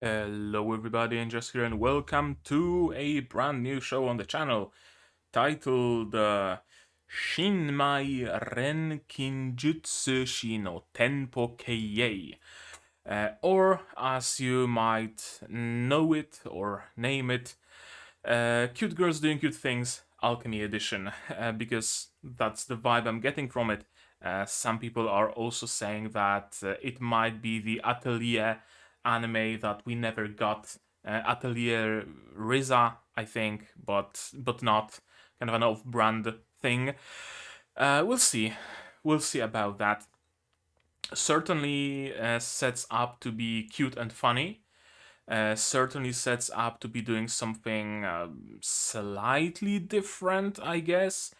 Hello everybody, and just here and welcome to a brand new show on the channel titled Shinmai Renkinjutsushi no Tenpo Keiei, or as you might know it or name it, Cute Girls Doing Cute Things Alchemy Edition, because that's the vibe I'm getting from it. Some people are also saying that it might be the Atelier anime that we never got. Atelier Riza, I think, but not kind of an off-brand thing. We'll see. We'll see about that. Certainly sets up to be cute and funny. Certainly sets up to be doing something slightly different, I guess.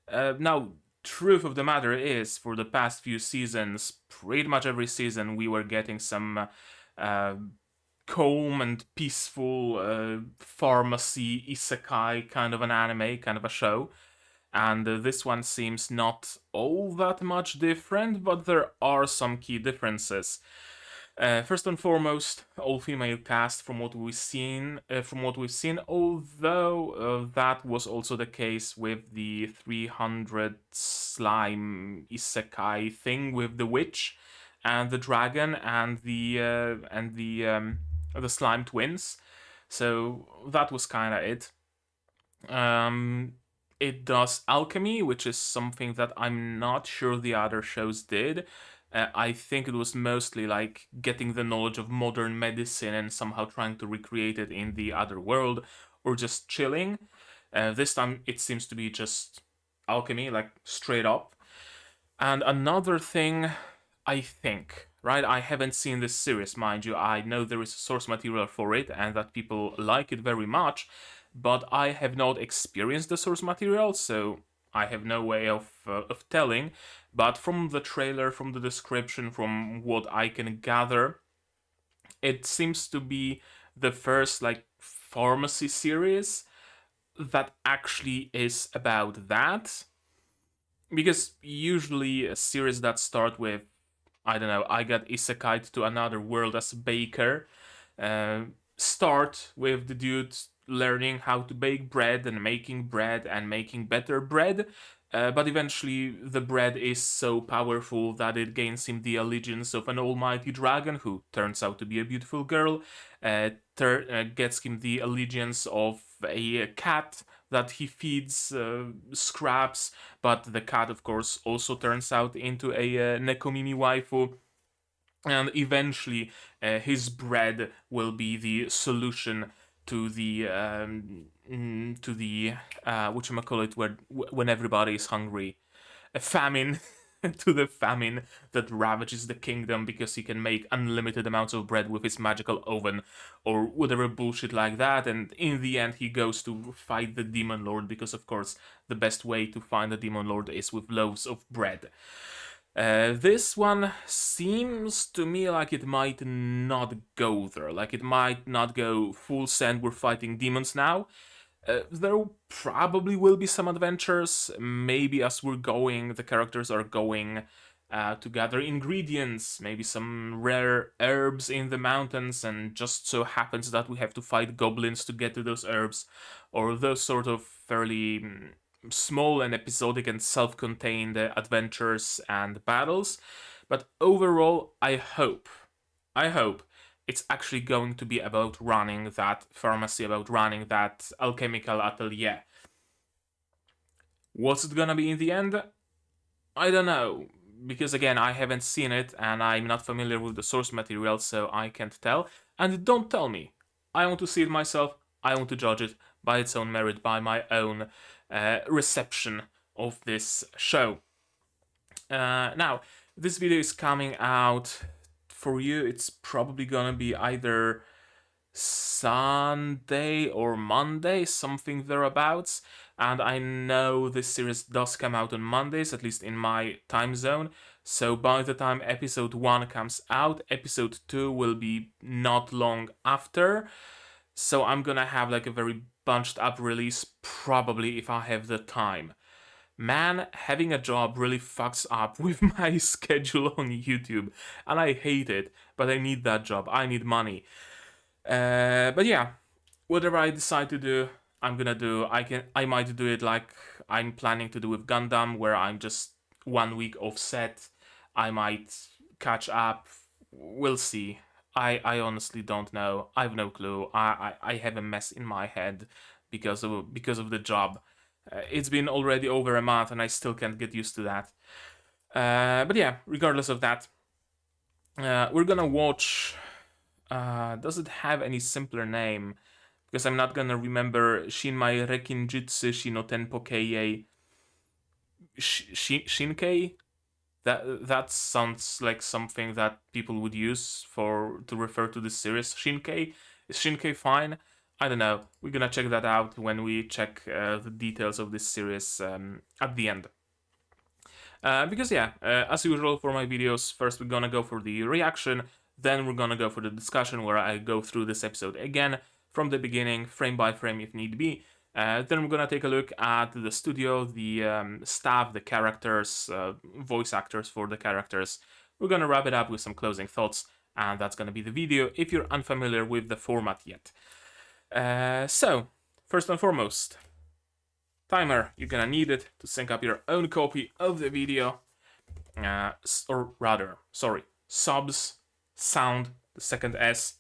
Now, truth of the matter is, for the past few seasons, pretty much every season, we were getting some calm and peaceful pharmacy isekai kind of an anime, kind of a show. And this one seems not all that much different, but there are some key differences. First and foremost, all-female cast from what we've seen. Although that was also the case with the 300 slime isekai thing with the witch and the dragon and the slime twins. So that was kind of it. It does alchemy, which is something that I'm not sure the other shows did. I think it was mostly like getting the knowledge of modern medicine and somehow trying to recreate it in the other world, or just chilling. This time it seems to be just alchemy, like straight up. And another thing, I think, right? I haven't seen this series, mind you. I know there is source material for it and that people like it very much, but I have not experienced the source material, so I have no way of telling. But from the trailer, from the description, from what I can gather, it seems to be the first like pharmacy series that actually is about that. Because usually a series that start with, I don't know, I got isekai'd to another world as a baker, uh, start with the dude learning how to bake bread and making better bread. But eventually, the bread is so powerful that it gains him the allegiance of an almighty dragon, who turns out to be a beautiful girl, gets him the allegiance of a cat that he feeds scraps, but the cat, of course, also turns out into a Nekomimi waifu, and eventually his bread will be the solution to the whatchamacallit, when everybody is hungry, a famine. To the famine that ravages the kingdom because he can make unlimited amounts of bread with his magical oven or whatever bullshit like that, and in the end he goes to fight the demon lord because of course the best way to find the demon lord is with loaves of bread. This one seems to me like it might not go there. Like it might not go full send, we're fighting demons now. There probably will be some adventures. Maybe as we're going, the characters are going to gather ingredients, maybe some rare herbs in the mountains, and just so happens that we have to fight goblins to get to those herbs, or those sort of fairly small and episodic and self-contained adventures and battles. But overall, I hope it's actually going to be about running that pharmacy, about running that alchemical atelier. What's it gonna be in the end? I don't know, because again, I haven't seen it and I'm not familiar with the source material, so I can't tell. And don't tell me. I want to see it myself. I want to judge it by its own merit, by my own reception of this show. Now, this video is coming out for you. It's probably gonna be either Sunday or Monday, something thereabouts. And I know this series does come out on Mondays, at least in my time zone. So by the time episode 1 comes out, episode 2 will be not long after. So I'm gonna have like a very bunched up release, probably, if I have the time. Man, having a job really fucks up with my schedule on YouTube, and I hate it, but I need that job. I need money. But yeah, whatever I decide to do, I'm gonna do. I might do it like I'm planning to do with Gundam, where I'm just 1 week offset. I might catch up. We'll see. I honestly don't know. I've no clue. I have a mess in my head because of the job. It's been already over a month and I still can't get used to that. But yeah, regardless of that, we're gonna watch. Does it have any simpler name? Because I'm not gonna remember Shinmai Renkinjutsushi no Tenpo Keiei. Shinkei? That sounds like something that people would use to refer to this series. Shinkei? Is Shinkei fine? I don't know. We're gonna check that out when we check the details of this series at the end. Because yeah, as usual for my videos, first we're gonna go for the reaction, then we're gonna go for the discussion where I go through this episode again from the beginning, frame by frame if need be. Then we're gonna take a look at the studio, the staff, the characters, voice actors for the characters. We're gonna wrap it up with some closing thoughts, and that's gonna be the video if you're unfamiliar with the format yet. So, first and foremost, timer. You're gonna need it to sync up your own copy of the video. Or rather, sorry, subs, sound, the second S,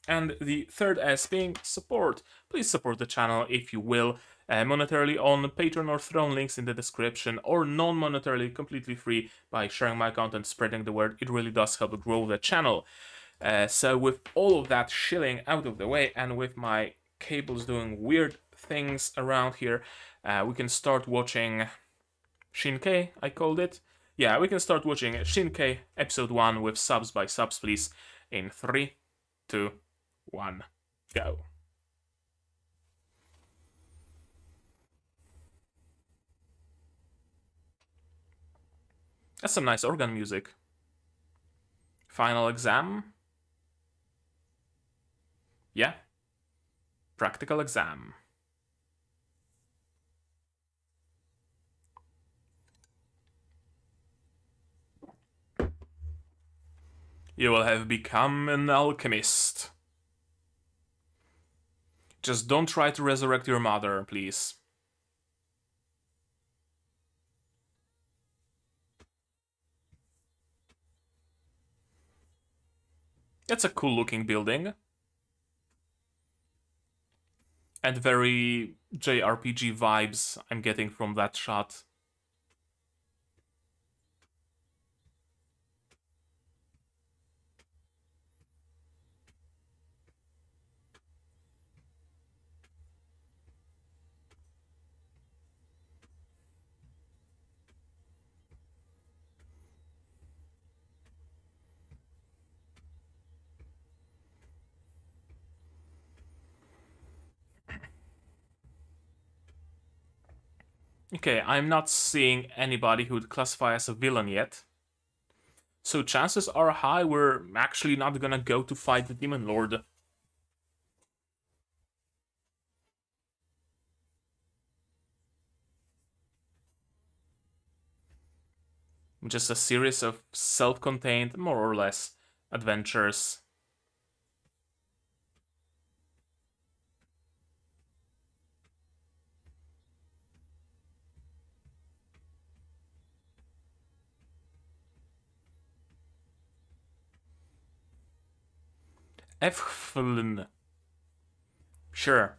and the third S being support. Please support the channel if you will, monetarily on Patreon or Throne, links in the description, or non-monetarily, completely free by sharing my content, spreading the word. It really does help grow the channel. So with all of that shilling out of the way, and with my cables doing weird things around here, we can start watching Shinkei, I called it. Yeah, we can start watching Shinkei episode 1 with subs by subs, please. In 3, 2, 1, go. That's some nice organ music. Final exam? Yeah. Practical exam. You will have become an alchemist. Just don't try to resurrect your mother, please. It's a cool looking building. And very JRPG vibes I'm getting from that shot. Okay, I'm not seeing anybody who would classify as a villain yet. So chances are high we're actually not gonna go to fight the Demon Lord. Just a series of self-contained, more or less, adventures. Far-flung. Sure.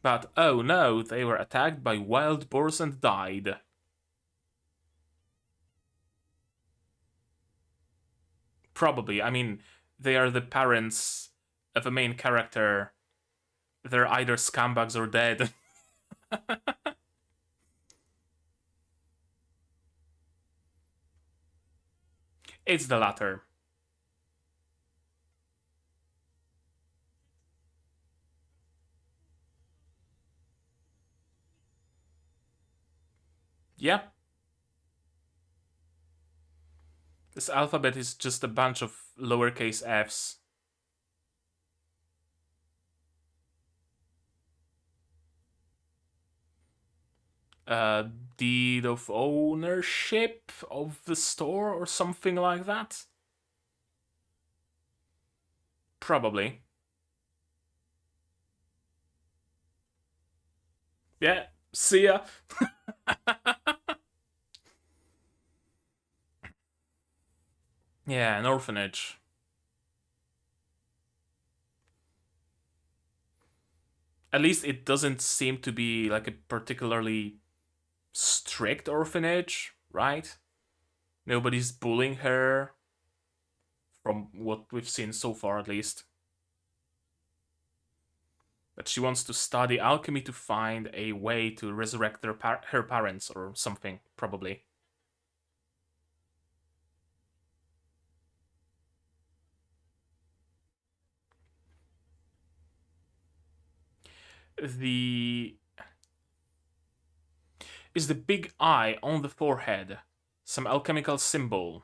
But oh no, they were attacked by wild boars and died. Probably, I mean, they are the parents of a main character. They're either scumbags or dead. It's the latter. Yep. This alphabet is just a bunch of lowercase f's. a deed of ownership of the store or something like that. Probably. Yeah, see ya. Yeah, an orphanage. At least it doesn't seem to be like a particularly strict orphanage, right? Nobody's bullying her, from what we've seen so far at least. But she wants to study alchemy to find a way to resurrect her parents or something, probably. The Is the big eye on the forehead some alchemical symbol?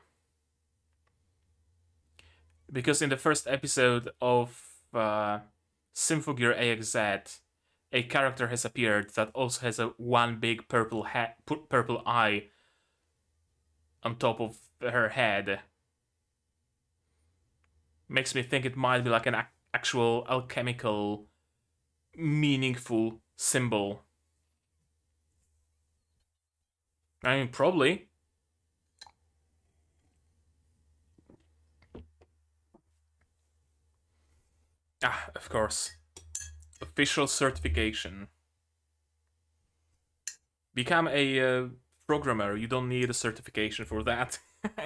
Because in the first episode of Symphogear AXZ, a character has appeared that also has a one big purple eye on top of her head. Makes me think it might be like an actual alchemical, meaningful symbol. I mean, probably. Ah, of course. Official certification. Become a programmer. You don't need a certification for that.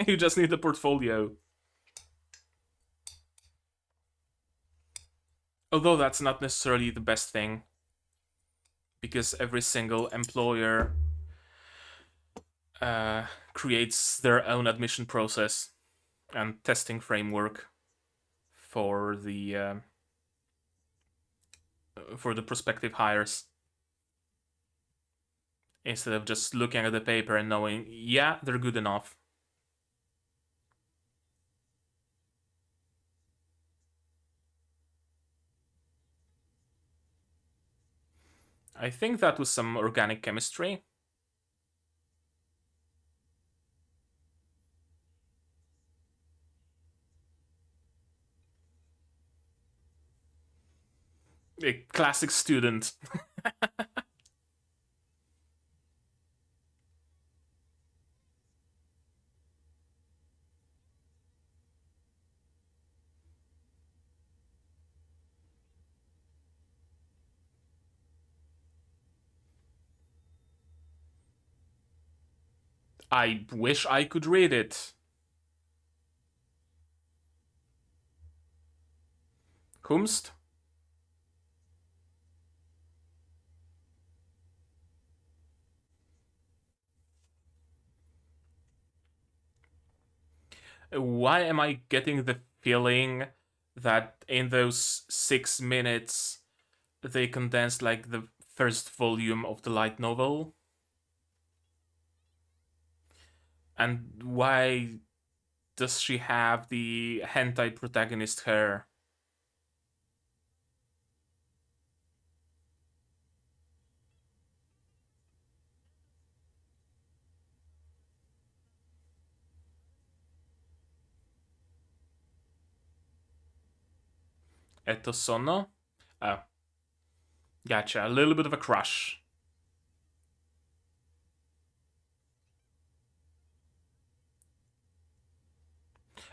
You just need a portfolio. Although that's not necessarily the best thing, because every single employer creates their own admission process and testing framework for the prospective hires, instead of just looking at the paper and knowing, yeah, they're good enough. I think that was some organic chemistry. A classic student. I wish I could read it. Kumst? Why am I getting the feeling that in those 6 minutes they condensed like the first volume of the light novel? And why does she have the hentai protagonist hair? Eto Sono? Oh, gotcha. A little bit of a crush.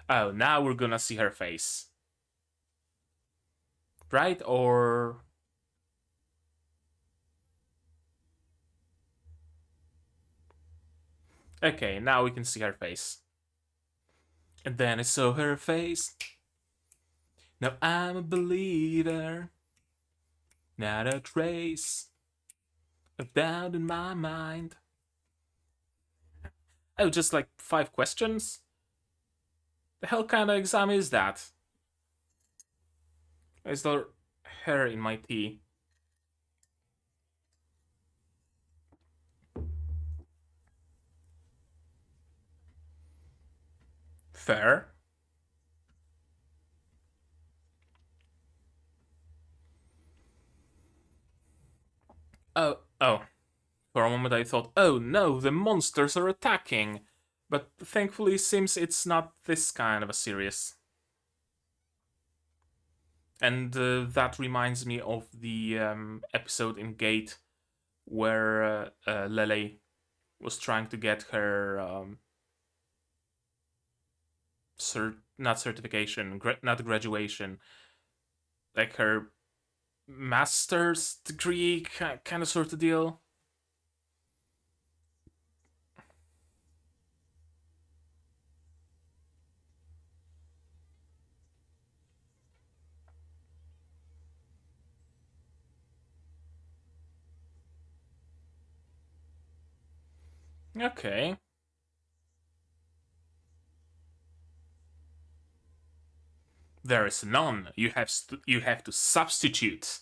Oh, now we're gonna see her face. Right? Or... Okay, now we can see her face. And then I saw her face. Now I'm a believer. Not a trace of doubt in my mind. Oh, just like 5 questions? The hell kind of exam is that? Is there hair in my tea? Fair. Oh, For a moment I thought, oh no, the monsters are attacking. But thankfully it seems it's not this kind of a serious. And that reminds me of the episode in Gate where Lele was trying to get her not certification, not graduation, like her master's degree kind of sort of deal. Okay. There is none. You have to substitute.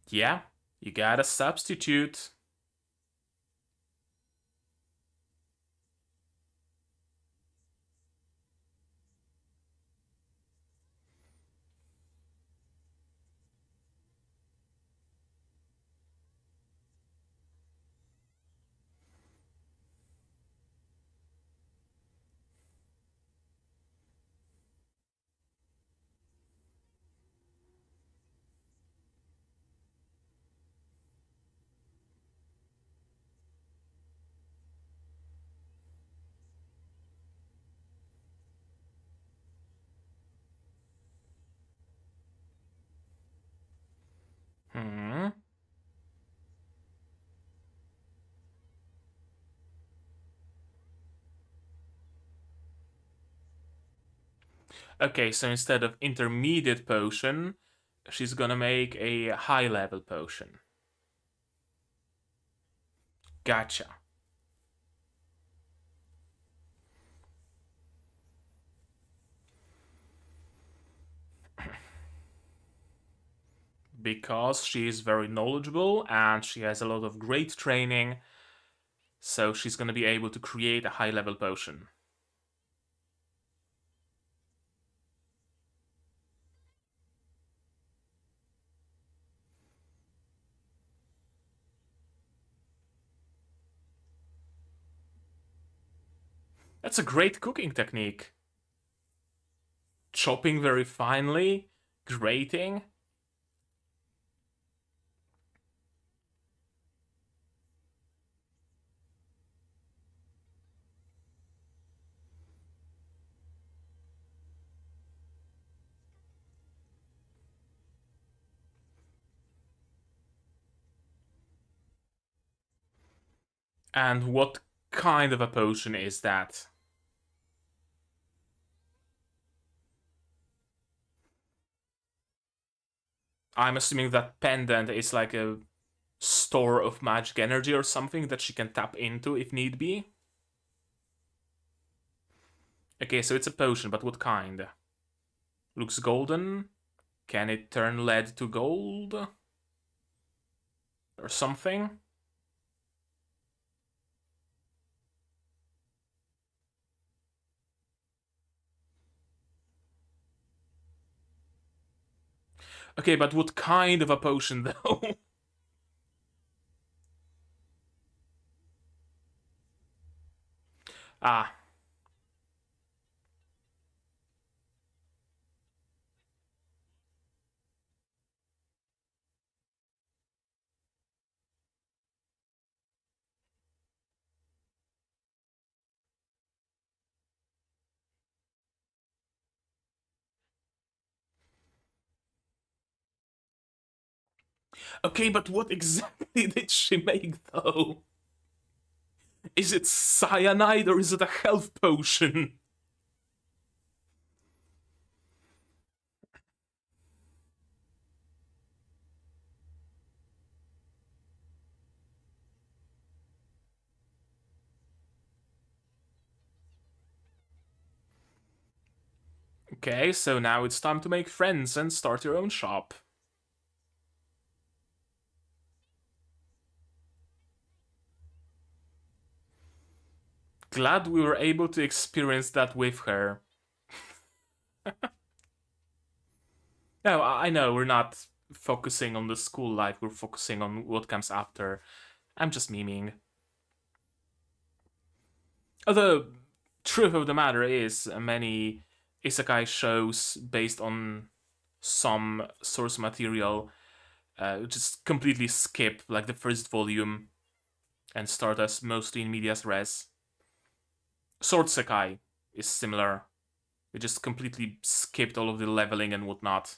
Yeah, you gotta substitute. Hmm. Okay, so instead of intermediate potion, she's gonna make a high level potion. Gotcha. Because she is very knowledgeable and she has a lot of great training, so she's gonna be able to create a high level potion. That's a great cooking technique. Chopping very finely, grating. And what kind of a potion is that? I'm assuming that pendant is like a store of magic energy or something that she can tap into if need be. Okay, so it's a potion, but what kind? Looks golden. Can it turn lead to gold? Or something? Okay, but what kind of a potion though? Ah, okay, but what exactly did she make though? Is it cyanide or is it a health potion? Okay, so now it's time to make friends and start your own shop. Glad we were able to experience that with her. No, I know we're not focusing on the school life, we're focusing on what comes after. I'm just memeing. Although, truth of the matter is, many isekai shows based on some source material just completely skip like the first volume and start us mostly in medias res. Sword Sekai is similar. We just completely skipped all of the leveling and whatnot.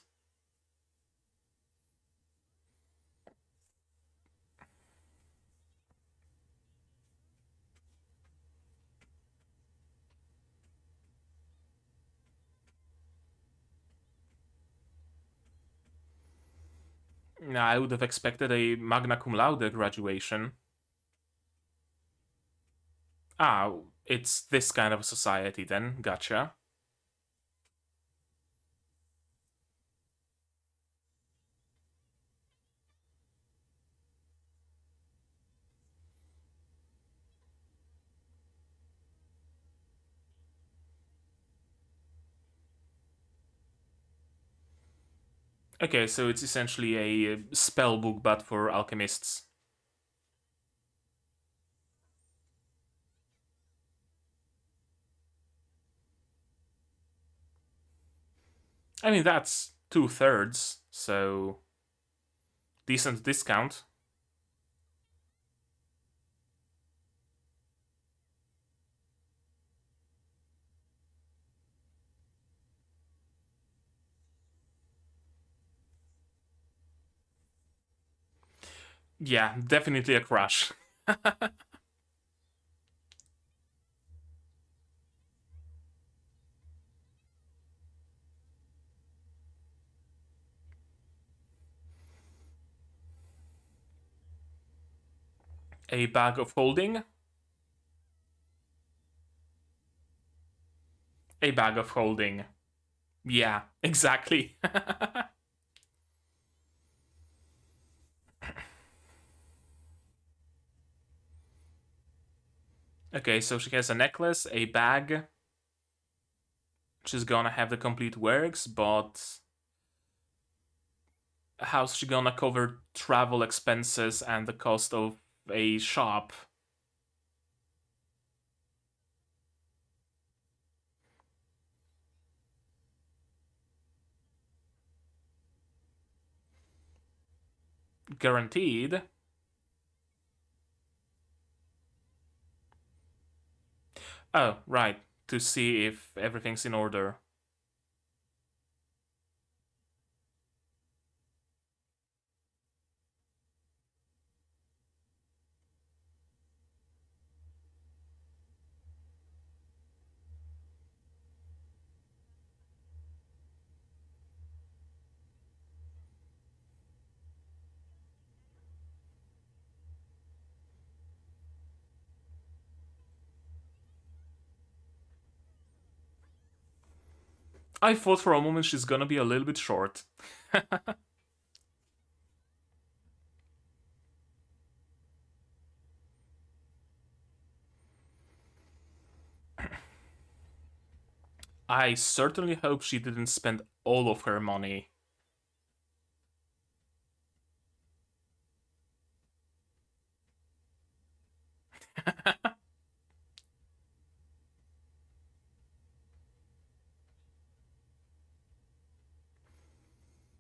I would have expected a magna cum laude graduation. Ah, it's this kind of society then. Gotcha. Okay, so it's essentially a spell book but for alchemists. I mean, that's 2/3, so decent discount. Yeah, definitely a crush. A bag of holding? A bag of holding. Yeah, exactly. Okay, so she has a necklace, a bag. She's gonna have the complete works, but how's she gonna cover travel expenses and the cost of a shop? Guaranteed. Oh, right. To see if everything's in order. I thought for a moment she's gonna be a little bit short. I certainly hope she didn't spend all of her money.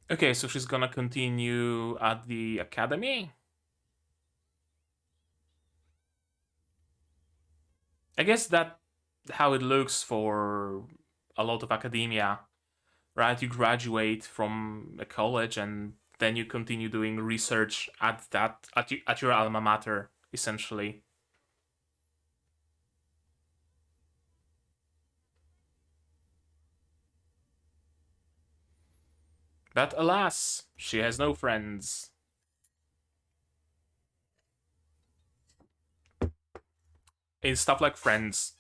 Okay, so she's gonna continue at the academy? I guess that how it looks for a lot of academia, right? You graduate from a college and then you continue doing research at your alma mater, essentially. But alas, she has no friends. In stuff like Friends.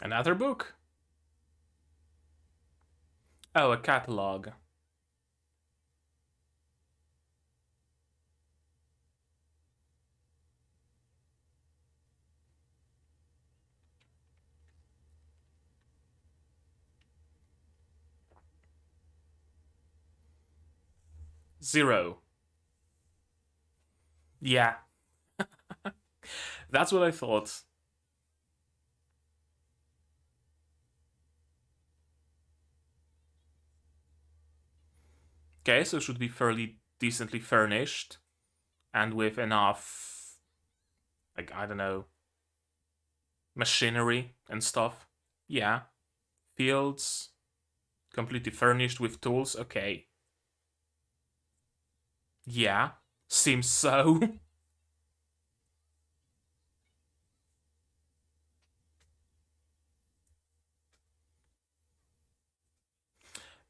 Another book. Oh, a catalog. 0. Yeah, that's what I thought. Okay, so it should be fairly decently furnished and with enough, like, I don't know, machinery and stuff. Yeah, fields, completely furnished with tools. Okay. Yeah, seems so.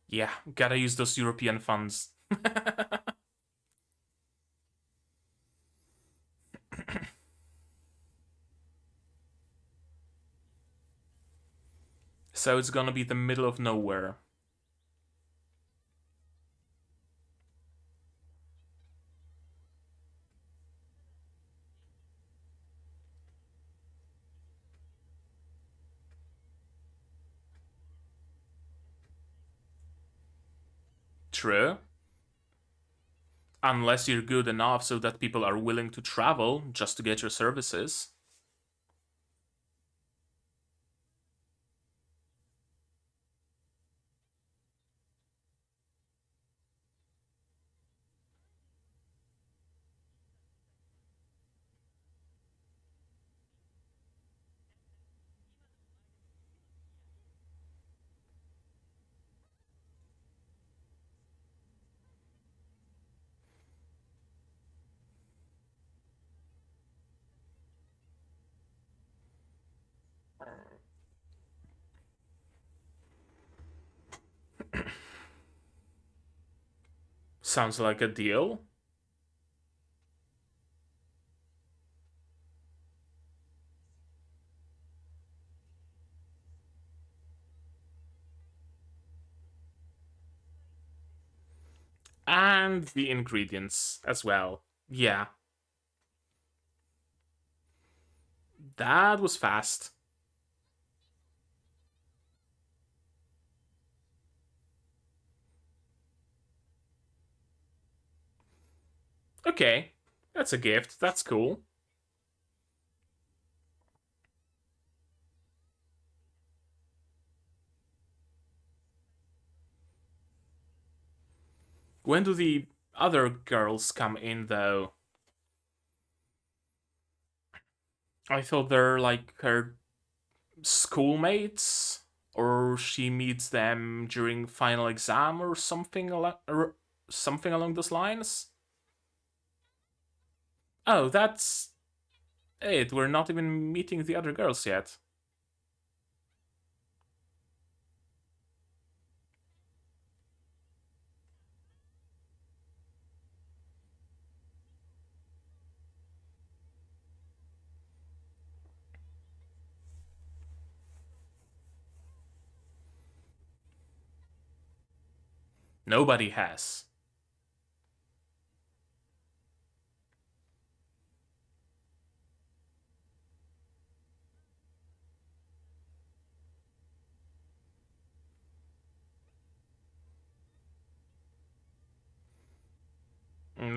Yeah, gotta use those European funds. So it's gonna be the middle of nowhere. True. Unless you're good enough so that people are willing to travel just to get your services. Sounds like a deal. And the ingredients as well. Yeah, that was fast. Okay, that's a gift. That's cool. When do the other girls come in, though? I thought they're like her schoolmates, or she meets them during final exam or something along those lines. Oh, that's it. We're not even meeting the other girls yet. Nobody has.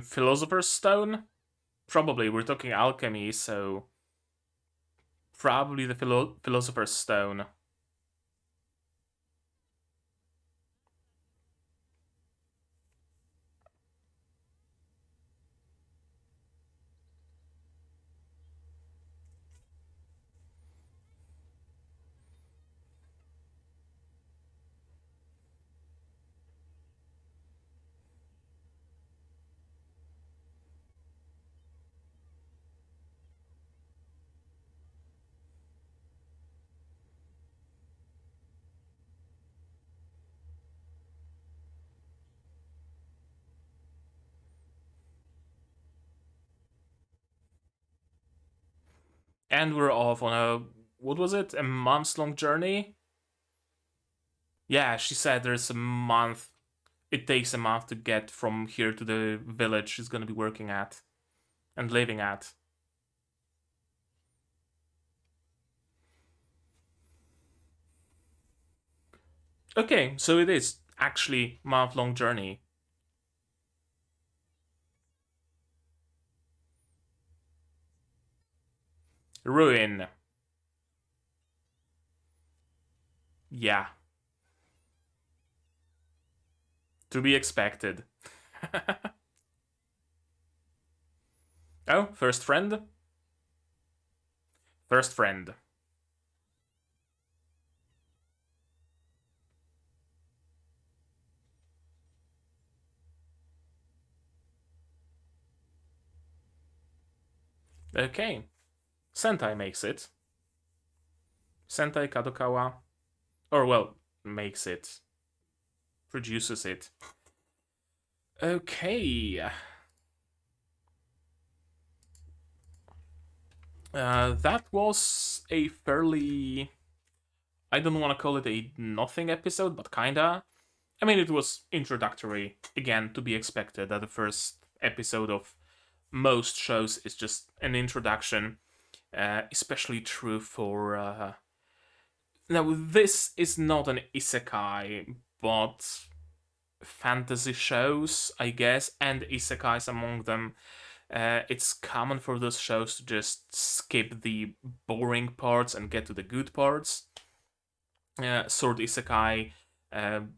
Philosopher's Stone? Probably. We're talking alchemy, so probably the Philosopher's Stone. And we're off on a, what was it? A months long journey? Yeah, she said there's a month. It takes a month to get from here to the village she's gonna be working at and living at. Okay, so it is actually month long journey. Ruin. Yeah. To be expected. Oh, first friend? First friend. Okay. Sentai makes it. Sentai Kadokawa. Or, well, makes it. Produces it. Okay. That was a fairly... I don't want to call it a nothing episode, but kinda. I mean, it was introductory. Again, to be expected that the first episode of most shows is just an introduction. Especially true for... Now, this is not an isekai, but fantasy shows, I guess, and isekais among them. It's common for those shows to just skip the boring parts and get to the good parts. Sword Isekai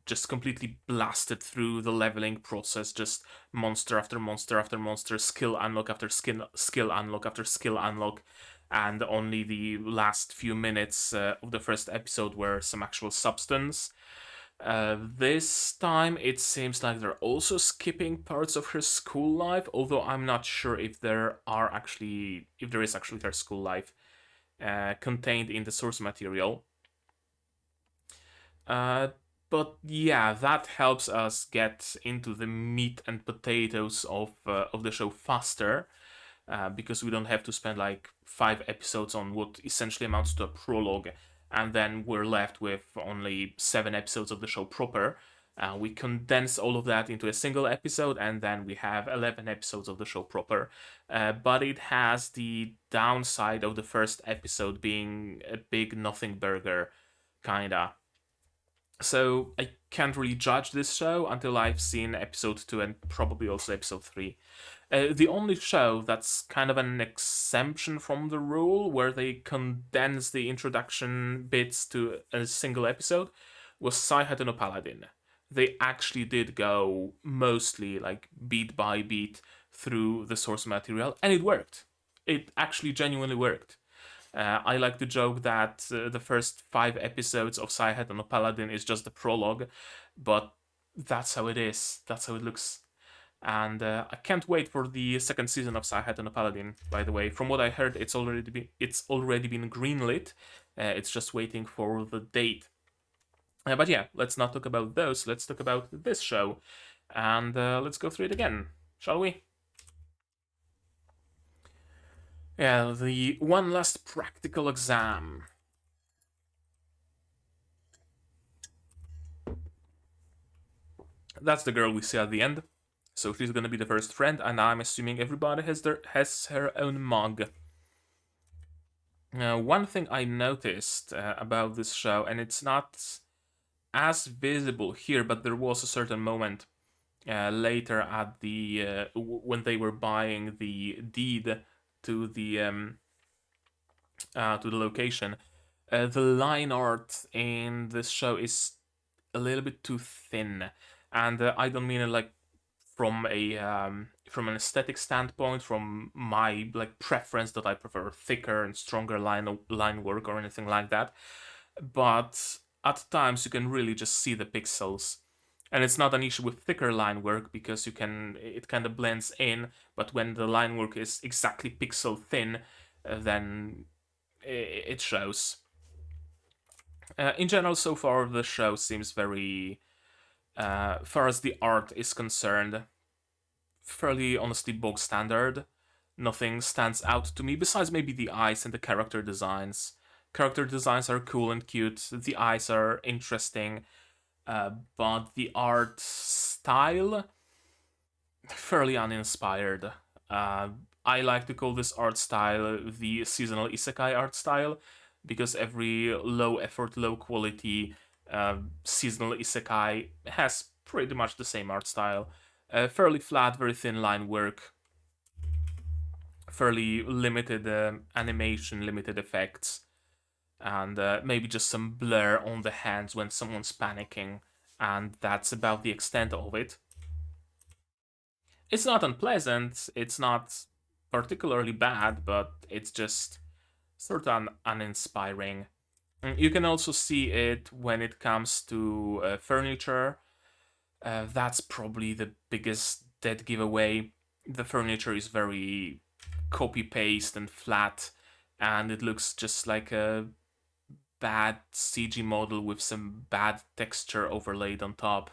just completely blasted through the leveling process, just monster after monster after monster, skill unlock after skill unlock after skill unlock, and only the last few minutes of the first episode were some actual substance. This time it seems like they're also skipping parts of her school life, although I'm not sure if there is actually her school life contained in the source material. But yeah, that helps us get into the meat and potatoes of the show faster, because we don't have to spend like 5 episodes on what essentially amounts to a prologue, and then we're left with only 7 episodes of the show proper. We condense all of that into a single episode, and then we have 11 episodes of the show proper. But it has the downside of the first episode being a big nothing burger, kinda. So I can't really judge this show until I've seen episode 2 and probably also episode 3. The only show that's kind of an exemption from the rule, where they condense the introduction bits to a single episode, was Saihata no Paladin. They actually did go mostly like beat by beat through the source material, and it worked. It actually genuinely worked. I like to joke that the first 5 episodes of Saihata no Paladin is just the prologue, but that's how it is. That's how it looks. And I can't wait for the second season of Saihata no Paladin. By the way, from what I heard, it's already been greenlit. It's just waiting for the date. But yeah, let's not talk about those. Let's talk about this show, and let's go through it again, shall we? Yeah, the one last practical exam. That's the girl we see at the end. So she's gonna be the first friend, and I'm assuming everybody has her own mug. One thing I noticed about this show, and it's not as visible here, but there was a certain moment later at the when they were buying the deed to the location. The line art in this show is a little bit too thin, and I don't mean it like from an aesthetic standpoint, from my like preference that I prefer thicker and stronger line work or anything like that, but at times you can really just see the pixels. And it's not an issue with thicker line work because it kind of blends in, but when the line work is exactly pixel thin, then it shows. In general, so far the show seems very, far as the art is concerned, fairly honestly bog standard. Nothing stands out to me besides maybe the eyes and the character designs. Character designs are cool and cute. The eyes are interesting, but the art style fairly uninspired. I like to call this art style the seasonal isekai art style, because every low effort, low quality seasonal isekai has pretty much the same art style. Fairly flat, very thin line work. fairly limited animation, limited effects, and maybe just some blur on the hands when someone's panicking, and that's about the extent of it. It's not unpleasant, it's not particularly bad, but it's just sort of uninspiring. You can also see it when it comes to furniture. That's probably the biggest dead giveaway. The furniture is very copy paste and flat, and it looks just like a bad CG model with some bad texture overlaid on top,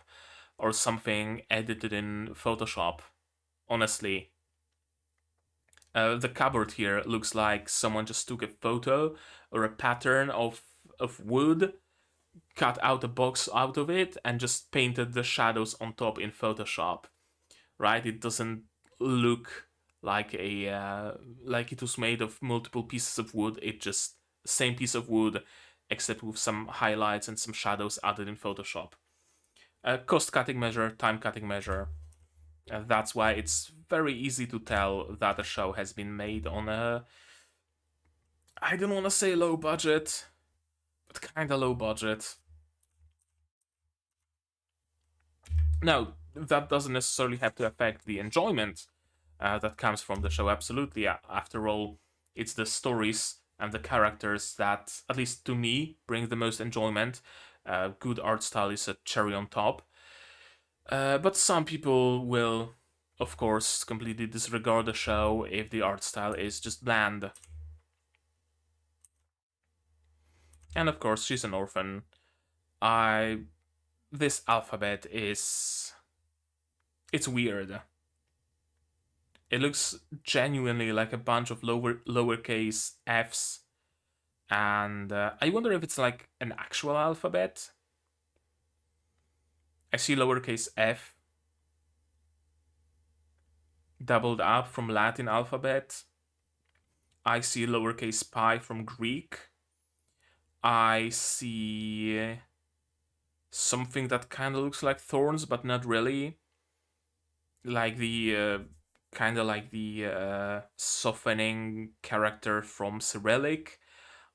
or something edited in Photoshop. Honestly, the cupboard here looks like someone just took a photo or a pattern of wood, cut out a box out of it, and just painted the shadows on top in Photoshop. Right? It doesn't look like like it was made of multiple pieces of wood. It just same piece of wood, except with some highlights and some shadows added in Photoshop. Cost cutting measure, time cutting measure. That's why it's very easy to tell that a show has been made on a, I don't want to say low budget, but kind of low budget. Now, that doesn't necessarily have to affect the enjoyment that comes from the show. Absolutely. After all, it's the stories and the characters that, at least to me, bring the most enjoyment. Good art style is a cherry on top. But some people will, of course, completely disregard the show if the art style is just bland. And of course, she's an orphan. This alphabet is... it's weird. It looks genuinely like a bunch of lowercase f's, and I wonder if it's like an actual alphabet. I see lowercase f doubled up from Latin alphabet. I see lowercase pi from Greek. I see something that kind of looks like thorns, but not really. Like the kind of like the softening character from Cyrillic.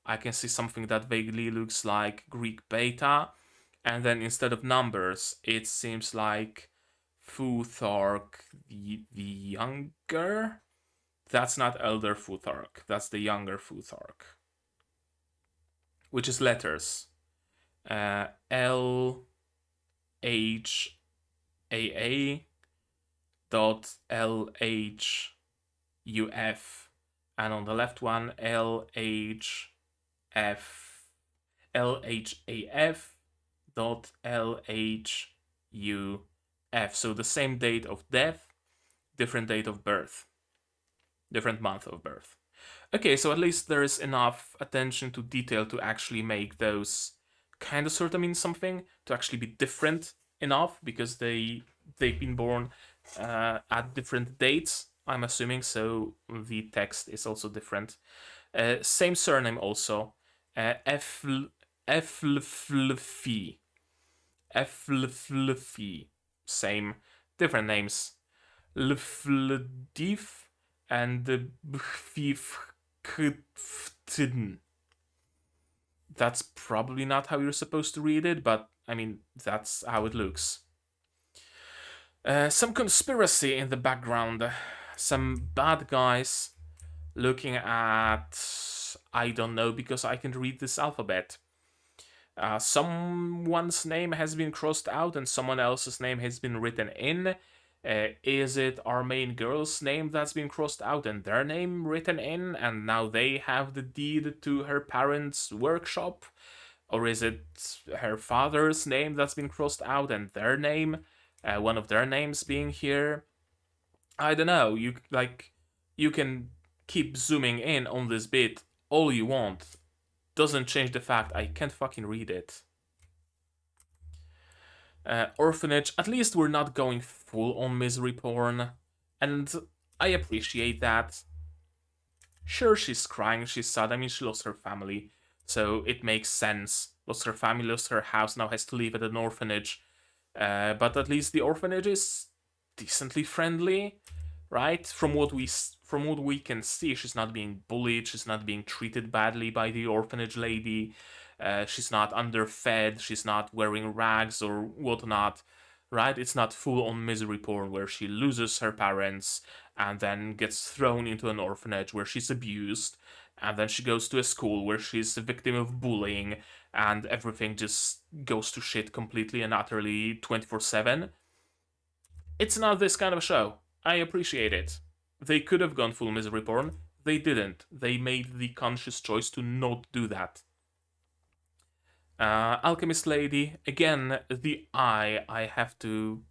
I can see something that vaguely looks like Greek beta, and then instead of numbers, it seems like Futhark the younger. That's not elder Futhark. That's the younger Futhark, which is letters. L H A dot L H U F, and on the left one L H A F dot L H U F. So the same date of death, different date of birth, different month of birth. Okay, so at least there is enough attention to detail to actually make those kind of sort of mean something, to actually be different enough, because they've been born at different dates, I'm assuming, so the text is also different. Same surname also. Eflflfi. Same, different names. Lfldif and Bfifktidn. That's probably not how you're supposed to read it, but I mean, that's how it looks. Some conspiracy in the background. Some bad guys looking at... I don't know, because I can read this alphabet. Someone's name has been crossed out and someone else's name has been written in. Is it our main girl's name that's been crossed out and their name written in, and now they have the deed to her parents' workshop? Or is it her father's name that's been crossed out and their name, one of their names being here? I don't know. You can keep zooming in on this bit all you want. Doesn't change the fact I can't fucking read it. Orphanage, at least we're not going full on misery porn, and I appreciate that. Sure, she's crying, she's sad, I mean, she lost her family, so it makes sense. Lost her family, lost her house, now has to live at an orphanage. But at least the orphanage is decently friendly, right? From what from what we can see, she's not being bullied, she's not being treated badly by the orphanage lady, she's not underfed, she's not wearing rags or whatnot, right? It's not full-on misery porn where she loses her parents and then gets thrown into an orphanage where she's abused, and then she goes to a school where she's a victim of bullying, and everything just goes to shit completely and utterly 24/7. It's not this kind of show. I appreciate it. They could have gone full misery porn. They didn't. They made the conscious choice to not do that. Alchemist Lady, again, the eye, I have to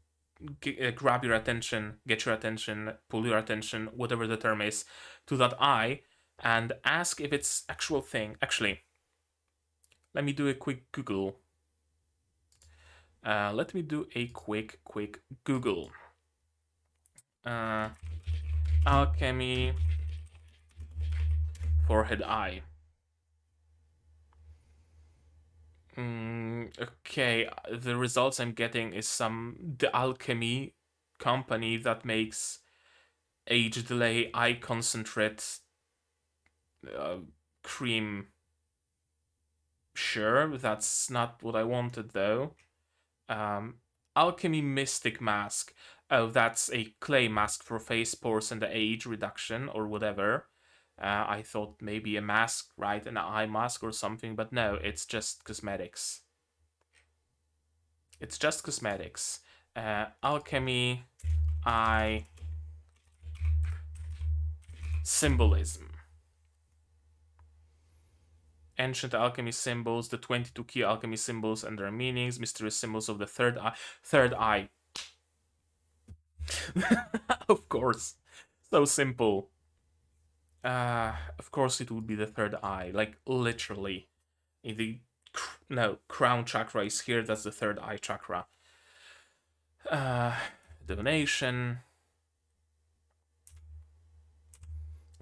grab your attention, get your attention, pull your attention, whatever the term is, to that eye, and ask if it's actual thing. Actually, let me do a quick Google. Let me do a quick Google. Alchemy forehead eye. Okay, the results I'm getting is the alchemy company that makes age delay eye concentrate cream. Sure, that's not what I wanted though. Alchemy Mystic Mask. Oh, that's a clay mask for face pores and age reduction or whatever. I thought maybe a mask, right? An eye mask or something, but no, it's just cosmetics. It's just cosmetics. Alchemy eye symbolism. Ancient alchemy symbols, the 22 key alchemy symbols and their meanings, mysterious symbols of the third eye. Third eye. Of course. So simple. Of course it would be the third eye, like literally. In the crown chakra is here, that's the third eye chakra. Divination.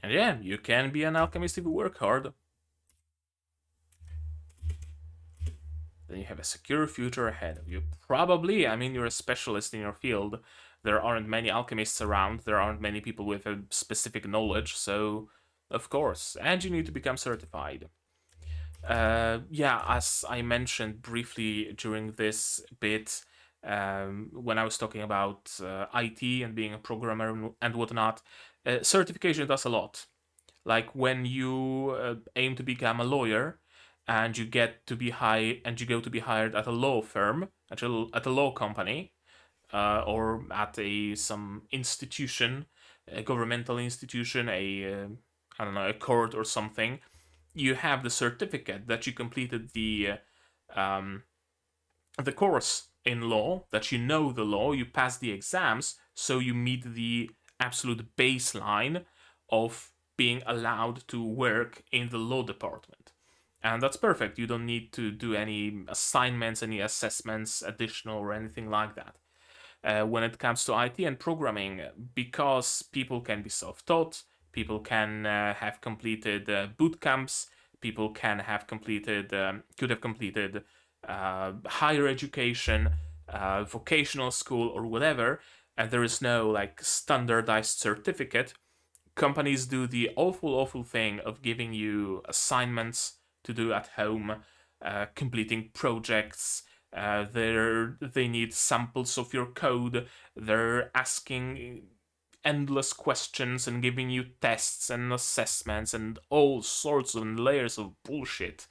And yeah, you can be an alchemist if you work hard. Then you have a secure future ahead of you. Probably, I mean, you're a specialist in your field. There aren't many alchemists around, there aren't many people with a specific knowledge, so of course. And you need to become certified. Yeah, as I mentioned briefly during this bit, when I was talking about IT and being a programmer and whatnot, certification does a lot. Like when you aim to become a lawyer, and you get to be you go to be hired at a law firm, at a law company, or at some institution, a governmental institution, I don't know, a court or something. You have the certificate that you completed the course in law, that you know the law, you pass the exams, so you meet the absolute baseline of being allowed to work in the law department. And that's perfect. You don't need to do any assignments, any assessments, additional or anything like that. When it comes to IT and programming, because people can be self-taught, people can have completed boot camps, people can have completed, could have completed higher education, vocational school or whatever, and there is no like standardized certificate. Companies do the awful thing of giving you assignments to do at home, completing projects. They need samples of your code. They're asking endless questions and giving you tests and assessments and all sorts of layers of bullshit.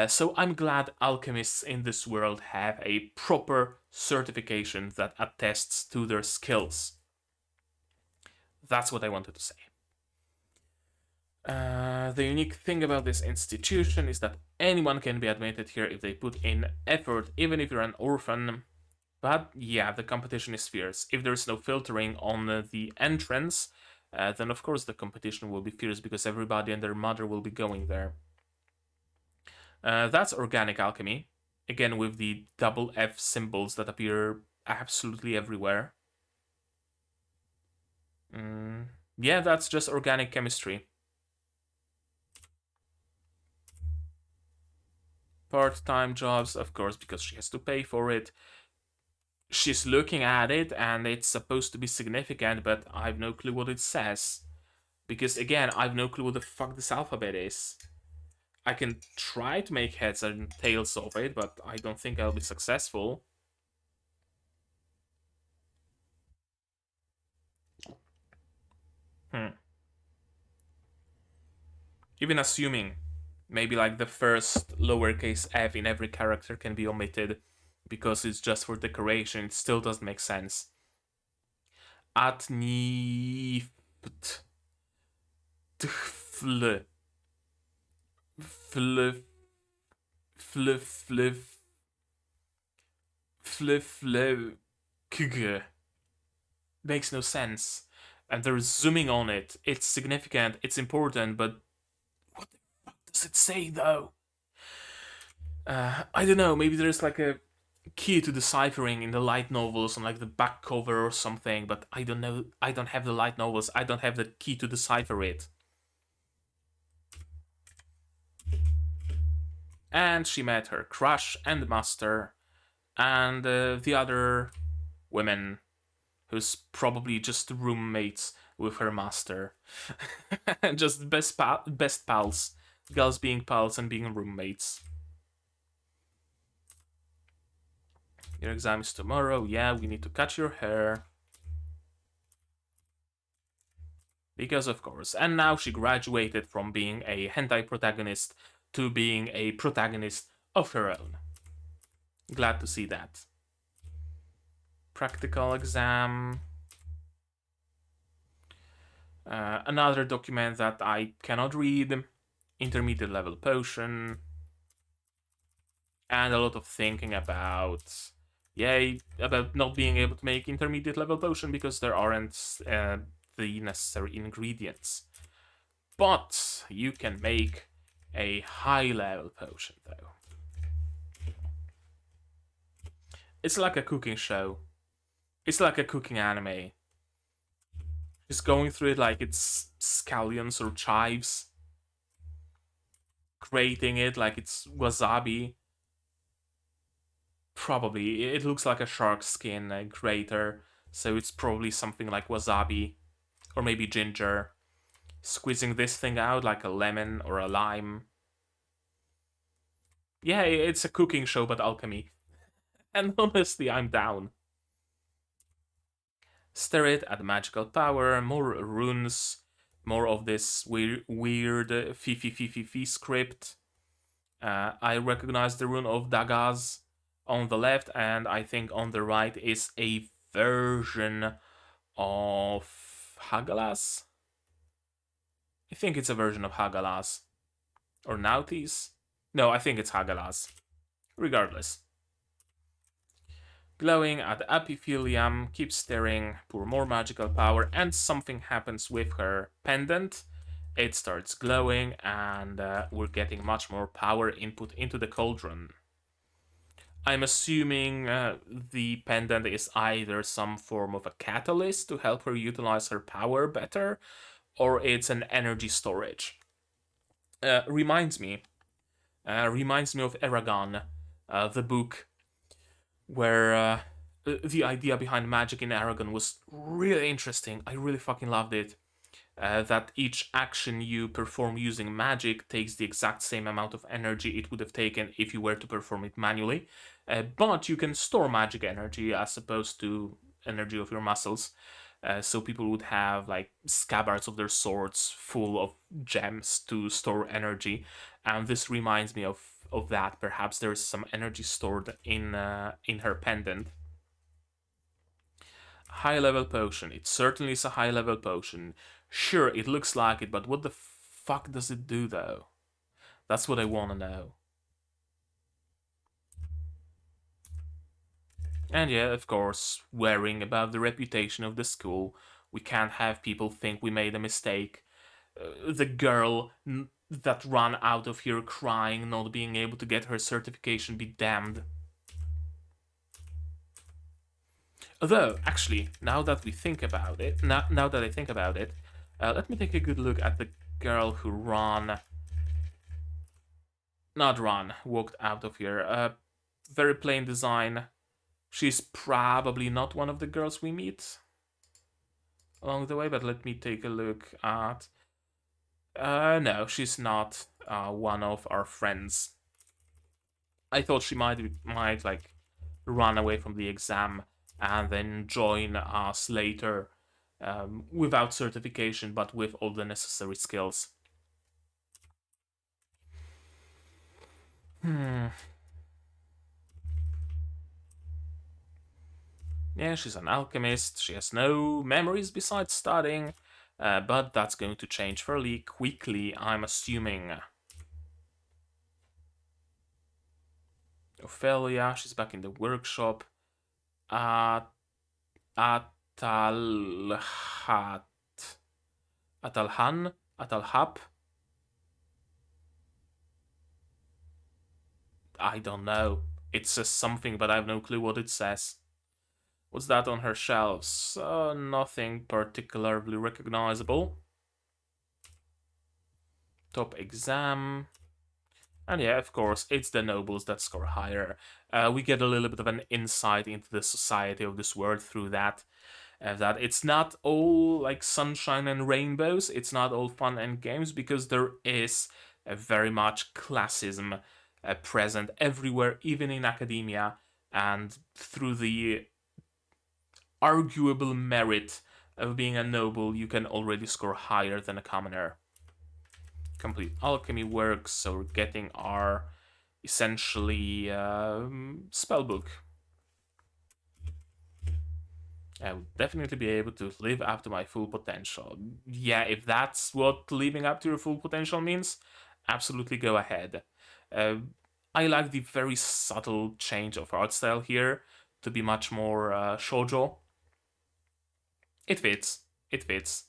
So I'm glad alchemists in this world have a proper certification that attests to their skills. That's what I wanted to say. The unique thing about this institution is that anyone can be admitted here if they put in effort, even if you're an orphan. But yeah, the competition is fierce. If there's no filtering on the entrance, then of course the competition will be fierce because everybody and their mother will be going there. That's organic alchemy, again with the double F symbols that appear absolutely everywhere. Yeah, that's just organic chemistry. Part-time jobs, of course, because she has to pay for it. She's looking at it and it's supposed to be significant, but I've no clue what it says. Because again, I've no clue what the fuck this alphabet is. I can try to make heads and tails of it, but I don't think I'll be successful. Even assuming maybe like the first lowercase f in every character can be omitted because it's just for decoration, it still doesn't make sense. Atnift. Fl. Fl. Fl. Fl. Fl. Fl. Kg. Makes no sense. And they're zooming on it. It's significant, it's important, but what the fuck does it say though? I don't know, maybe there's like a key to deciphering in the light novels on like the back cover or something, but I don't know. I don't have the light novels. I don't have the key to decipher it. And she met her crush and master and the other women who's probably just roommates with her master. Just best pals. Girls being pals and being roommates. Your exam is tomorrow. Yeah, we need to cut your hair. Because of course. And now she graduated from being a hentai protagonist to being a protagonist of her own. Glad to see that. Practical exam. Another document that I cannot read. Intermediate level potion. And a lot of thinking about... Yay, about not being able to make intermediate level potion because there aren't the necessary ingredients. But you can make a high level potion though. It's like a cooking show. It's like a cooking anime. Just going through it like it's scallions or chives. Grating it like it's wasabi. Probably. It looks like a shark skin grater. So it's probably something like wasabi. Or maybe ginger. Squeezing this thing out like a lemon or a lime. Yeah, it's a cooking show but alchemy. And honestly, I'm down. Stir it at magical power, more runes, more of this weird fi script. I recognize the rune of Dagas on the left, and I think on the right is a version of Hagalas. I think it's a version of Hagalas. Or Nautis? No, I think it's Hagalas. Regardless. Glowing at the epithelium, keep stirring, pour more magical power, and something happens with her pendant. It starts glowing, and we're getting much more power input into the cauldron. I'm assuming the pendant is either some form of a catalyst to help her utilize her power better, or it's an energy storage. Reminds me of Eragon, the book where the idea behind magic in Aragon was really interesting. I really fucking loved it. That each action you perform using magic takes the exact same amount of energy it would have taken if you were to perform it manually. But you can store magic energy as opposed to energy of your muscles. So people would have like scabbards of their swords full of gems to store energy. And this reminds me of that. Perhaps there's some energy stored in her pendant. High level potion. It certainly is a high level potion. Sure, it looks like it, but what the fuck does it do though? That's what I want to know. And yeah, of course, worrying about the reputation of the school. We can't have people think we made a mistake. The girl that ran out of here crying, not being able to get her certification, be damned. Although, actually, now that we think about it, now that I think about it, let me take a good look at the girl who walked out of here. Very plain design. She's probably not one of the girls we meet. along the way, but let me take a look at... no, she's not one of our friends. I thought she might like run away from the exam and then join us later without certification, but with all the necessary skills. Yeah, she's an alchemist. She has no memories besides studying, but that's going to change fairly quickly, I'm assuming. Ophelia, she's back in the workshop. Atalhat. Atalhan? Atalhap? I don't know. It says something, but I have no clue what it says. What's that on her shelves? Nothing particularly recognizable. Top exam. And yeah, of course, it's the nobles that score higher. We get a little bit of an insight into the society of this world through that. That it's not all like sunshine and rainbows, it's not all fun and games, because there is very much classism present everywhere, even in academia, and through the arguable merit of being a noble, you can already score higher than a commoner. Complete alchemy works, so we're getting our essentially spellbook. I would definitely be able to live up to my full potential. Yeah, if that's what living up to your full potential means, absolutely go ahead. I like the very subtle change of art style here to be much more shoujo. It fits. It fits.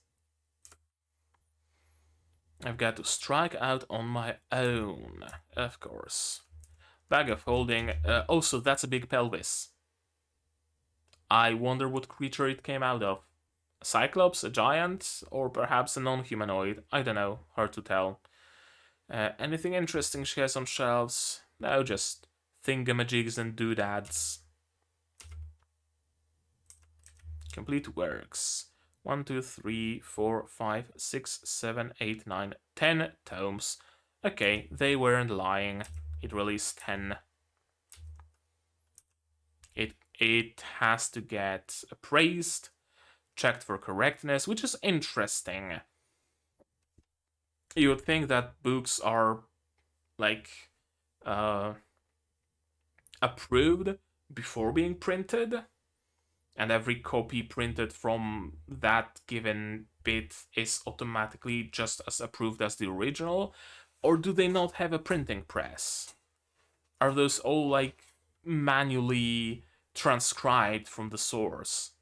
I've got to strike out on my own, of course. Bag of holding. Also, that's a big pelvis. I wonder what creature it came out of. A cyclops, a giant, or perhaps a non-humanoid. I don't know, hard to tell. Anything interesting she has on shelves? No, just thingamajigs and doodads. Complete works. 1, 2, 3, 4, 5, 6, 7, 8, 9, 10 tomes. Okay, they weren't lying. It released 10. It has to get appraised, checked for correctness, which is interesting. You would think that books are like approved before being printed, and every copy printed from that given bit is automatically just as approved as the original. Or do they not have a printing press? Are those all like manually transcribed from the source?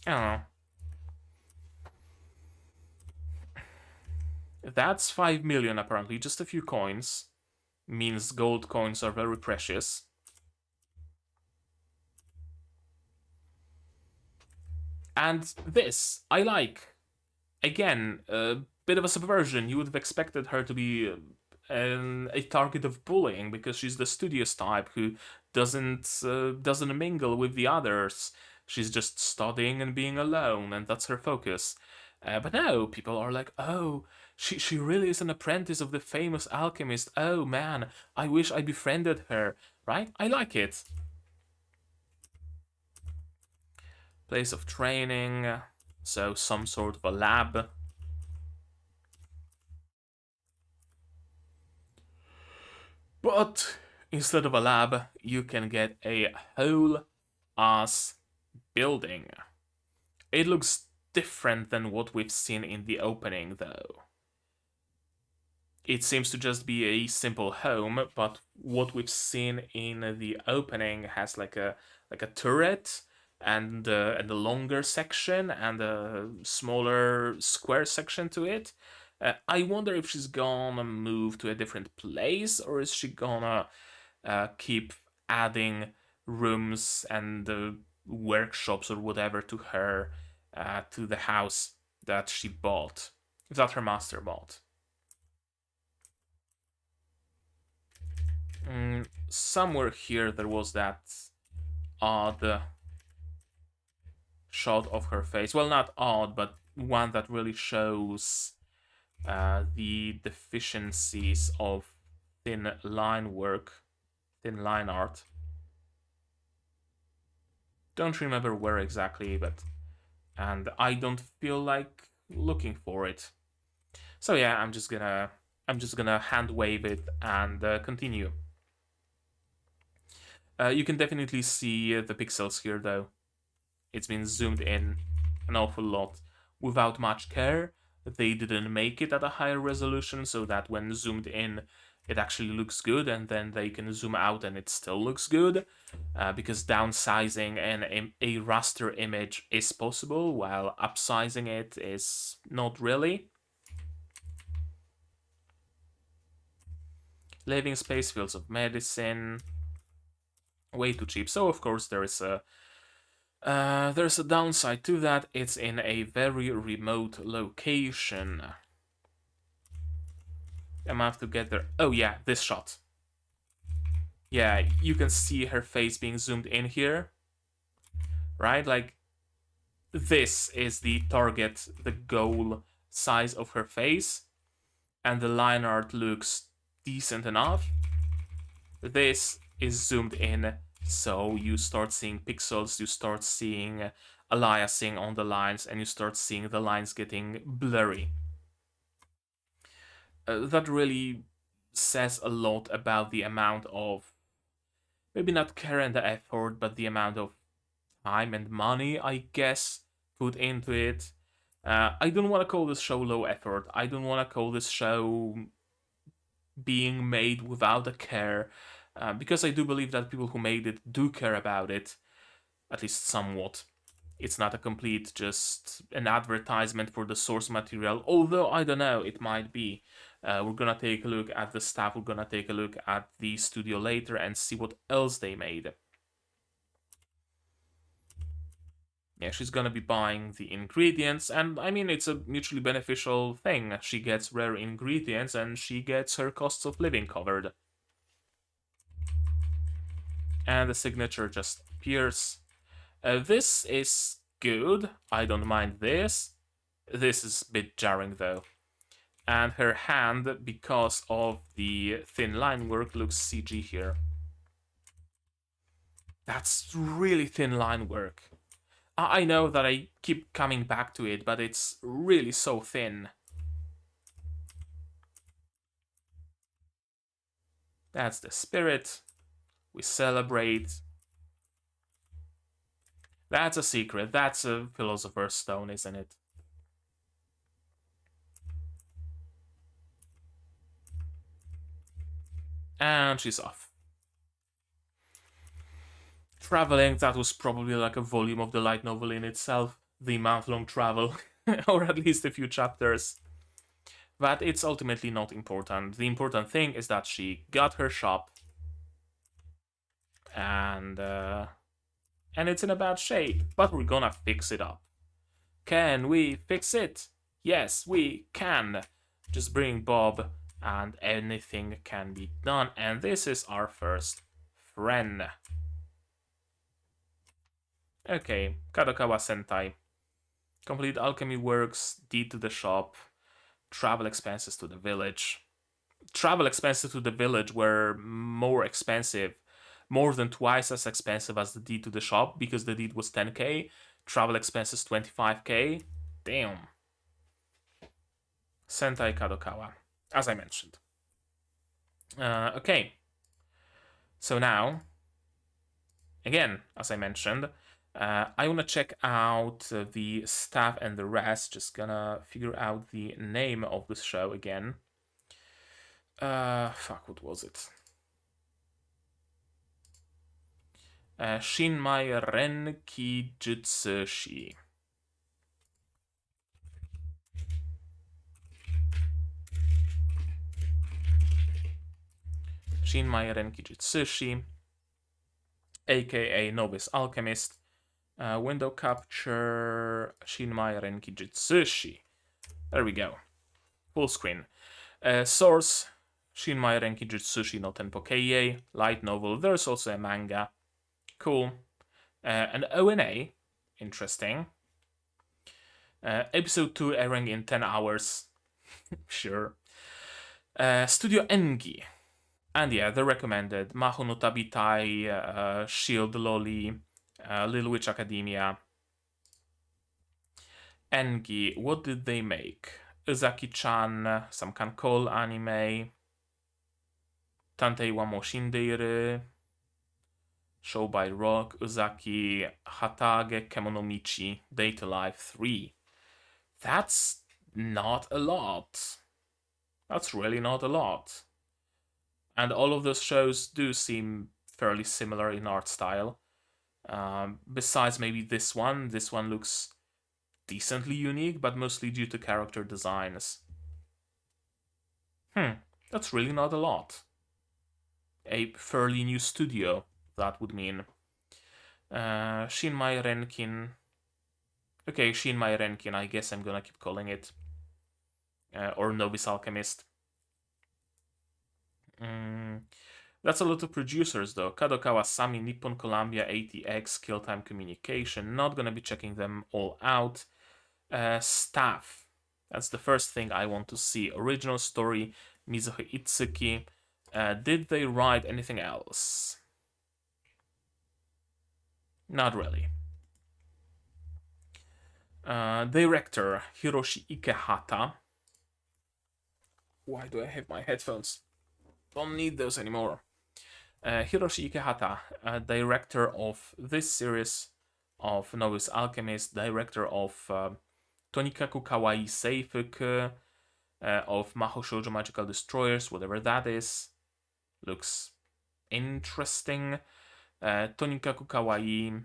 I don't know. That's 5 million apparently, just a few coins. Means gold coins are very precious. And this, I like. Again, a bit of a subversion. You would have expected her to be a target of bullying because she's the studious type who doesn't mingle with the others. She's just studying and being alone, and that's her focus. But no, people are like, oh, she really is an apprentice of the famous alchemist. Oh man, I wish I befriended her. Right? I like it. Place of training, so some sort of a lab. But instead of a lab, you can get a whole ass building. It looks different than what we've seen in the opening, though. It seems to just be a simple home, but what we've seen in the opening has like a turret and a longer section and a smaller square section to it. I wonder if she's gonna move to a different place, or is she gonna keep adding rooms and workshops or whatever to her to the house that she bought, that her master bought. Somewhere here there was that odd shot of her face. Well, not odd, but one that really shows the deficiencies of thin line art. Don't remember where exactly, and I don't feel like looking for it. So yeah, I'm just gonna hand wave it and continue. You can definitely see the pixels here though. It's been zoomed in an awful lot without much care. They didn't make it at a higher resolution so that when zoomed in it actually looks good, and then they can zoom out and it still looks good, because downsizing a raster image is possible while upsizing it is not really. Living space, fields of medicine, way too cheap. So of course there's a downside to that. It's in a very remote location. I'm gonna have to get there. Oh yeah, this shot. Yeah, you can see her face being zoomed in here. Right? Like, this is the target, the goal size of her face. And the line art looks decent enough. This is zoomed in, so you start seeing pixels, you start seeing aliasing on the lines, and you start seeing the lines getting blurry. That really says a lot about the amount of, maybe not care and effort, but the amount of time and money, I guess, put into it. I don't want to call this show low effort. I don't want to call this show being made without a care, because I do believe that people who made it do care about it, at least somewhat. It's not a complete just an advertisement for the source material, although I don't know, it might be. We're gonna take a look at the staff, we're gonna take a look at the studio later and see what else they made. Yeah, she's gonna be buying the ingredients, and I mean, it's a mutually beneficial thing. She gets rare ingredients and she gets her costs of living covered. And the signature just appears. This is good. I don't mind this. This is a bit jarring though. And her hand, because of the thin line work, looks CG here. That's really thin line work. I know that I keep coming back to it, but it's really so thin. That's the spirit. We celebrate. That's a secret. That's a philosopher's stone, isn't it? And she's off. Traveling, that was probably like a volume of the light novel in itself. The month-long travel, or at least a few chapters. But it's ultimately not important. The important thing is that she got her shop, and it's in a bad shape, but we're gonna fix it up. Can we fix it? Yes, we can. Just bring Bob and anything can be done. And this is our first friend. Okay, Kadokawa Sentai. Complete alchemy works, deed to the shop, travel expenses to the village. Travel expenses to the village were more expensive, more than twice as expensive as the deed to the shop, because the deed was 10k, travel expenses 25k. Damn. Sentai Kadokawa, as I mentioned. Okay. So now, again, as I mentioned, I want to check out the staff and the rest. Just gonna figure out the name of this show again. What was it? Shinmai Renkinjutsushi. Shinmai Renkinjutsushi, aka Novice Alchemist. Window capture Shinmai Renkinjutsushi. There we go. Full screen. Source Shinmai Renkinjutsushi no Tenpo Keiei, light novel. There's also a manga. Cool. An ONA. Interesting. Episode 2 airing in 10 hours. Sure. Studio Engi. And yeah, the recommended Maho no Tabitai, Shield Loli, Little Witch Academia. Engi, what did they make? Uzaki-chan, some Kankol anime, Tantei wa mo Shindeiru, Show by Rock, Uzaki, Hatage, Kemonomichi, Data Life 3. That's not a lot. That's really not a lot. And all of those shows do seem fairly similar in art style. Besides maybe this one looks decently unique, but mostly due to character designs. That's really not a lot. A fairly new studio, that would mean. Shinmai Renkin. Okay, Shinmai Renkin, I guess I'm gonna keep calling it. Or Novice Alchemist. That's a lot of producers though. Kadokawa Sami, Nippon Columbia, ATX, Kill Time Communication. Not gonna be checking them all out. Staff. That's the first thing I want to see. Original story, Mizuho Itsuki. Did they write anything else? Not really. Director, Hiroshi Ikehata. Why do I have my headphones? Don't need those anymore. Hiroshi Ikehata, director of this series of Novice Alchemist, director of Tonikaku Kawaii Seifuku, of Mahou Shoujo Magical Destroyers, whatever that is. Looks interesting. Tonikaku Kawaii.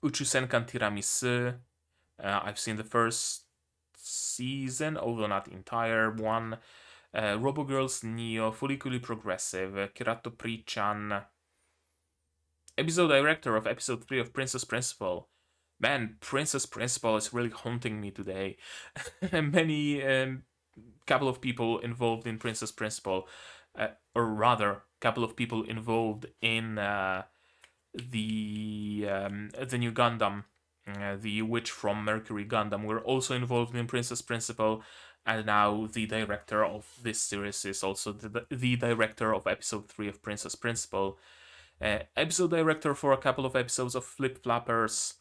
Uchusenkan Tiramisu. I've seen the first season, although not entire one. Robo Girls Neo, Folliculi Progressive, Kirato Pri-chan. Episode director of episode 3 of Princess Principal. Man, Princess Principal is really haunting me today. Many, couple of people involved in Princess Principal, or rather, couple of people involved in the new Gundam, the Witch from Mercury Gundam, were also involved in Princess Principal, and now the director of this series is also the director of episode 3 of Princess Principal. Episode director for a couple of episodes of Flip Flappers,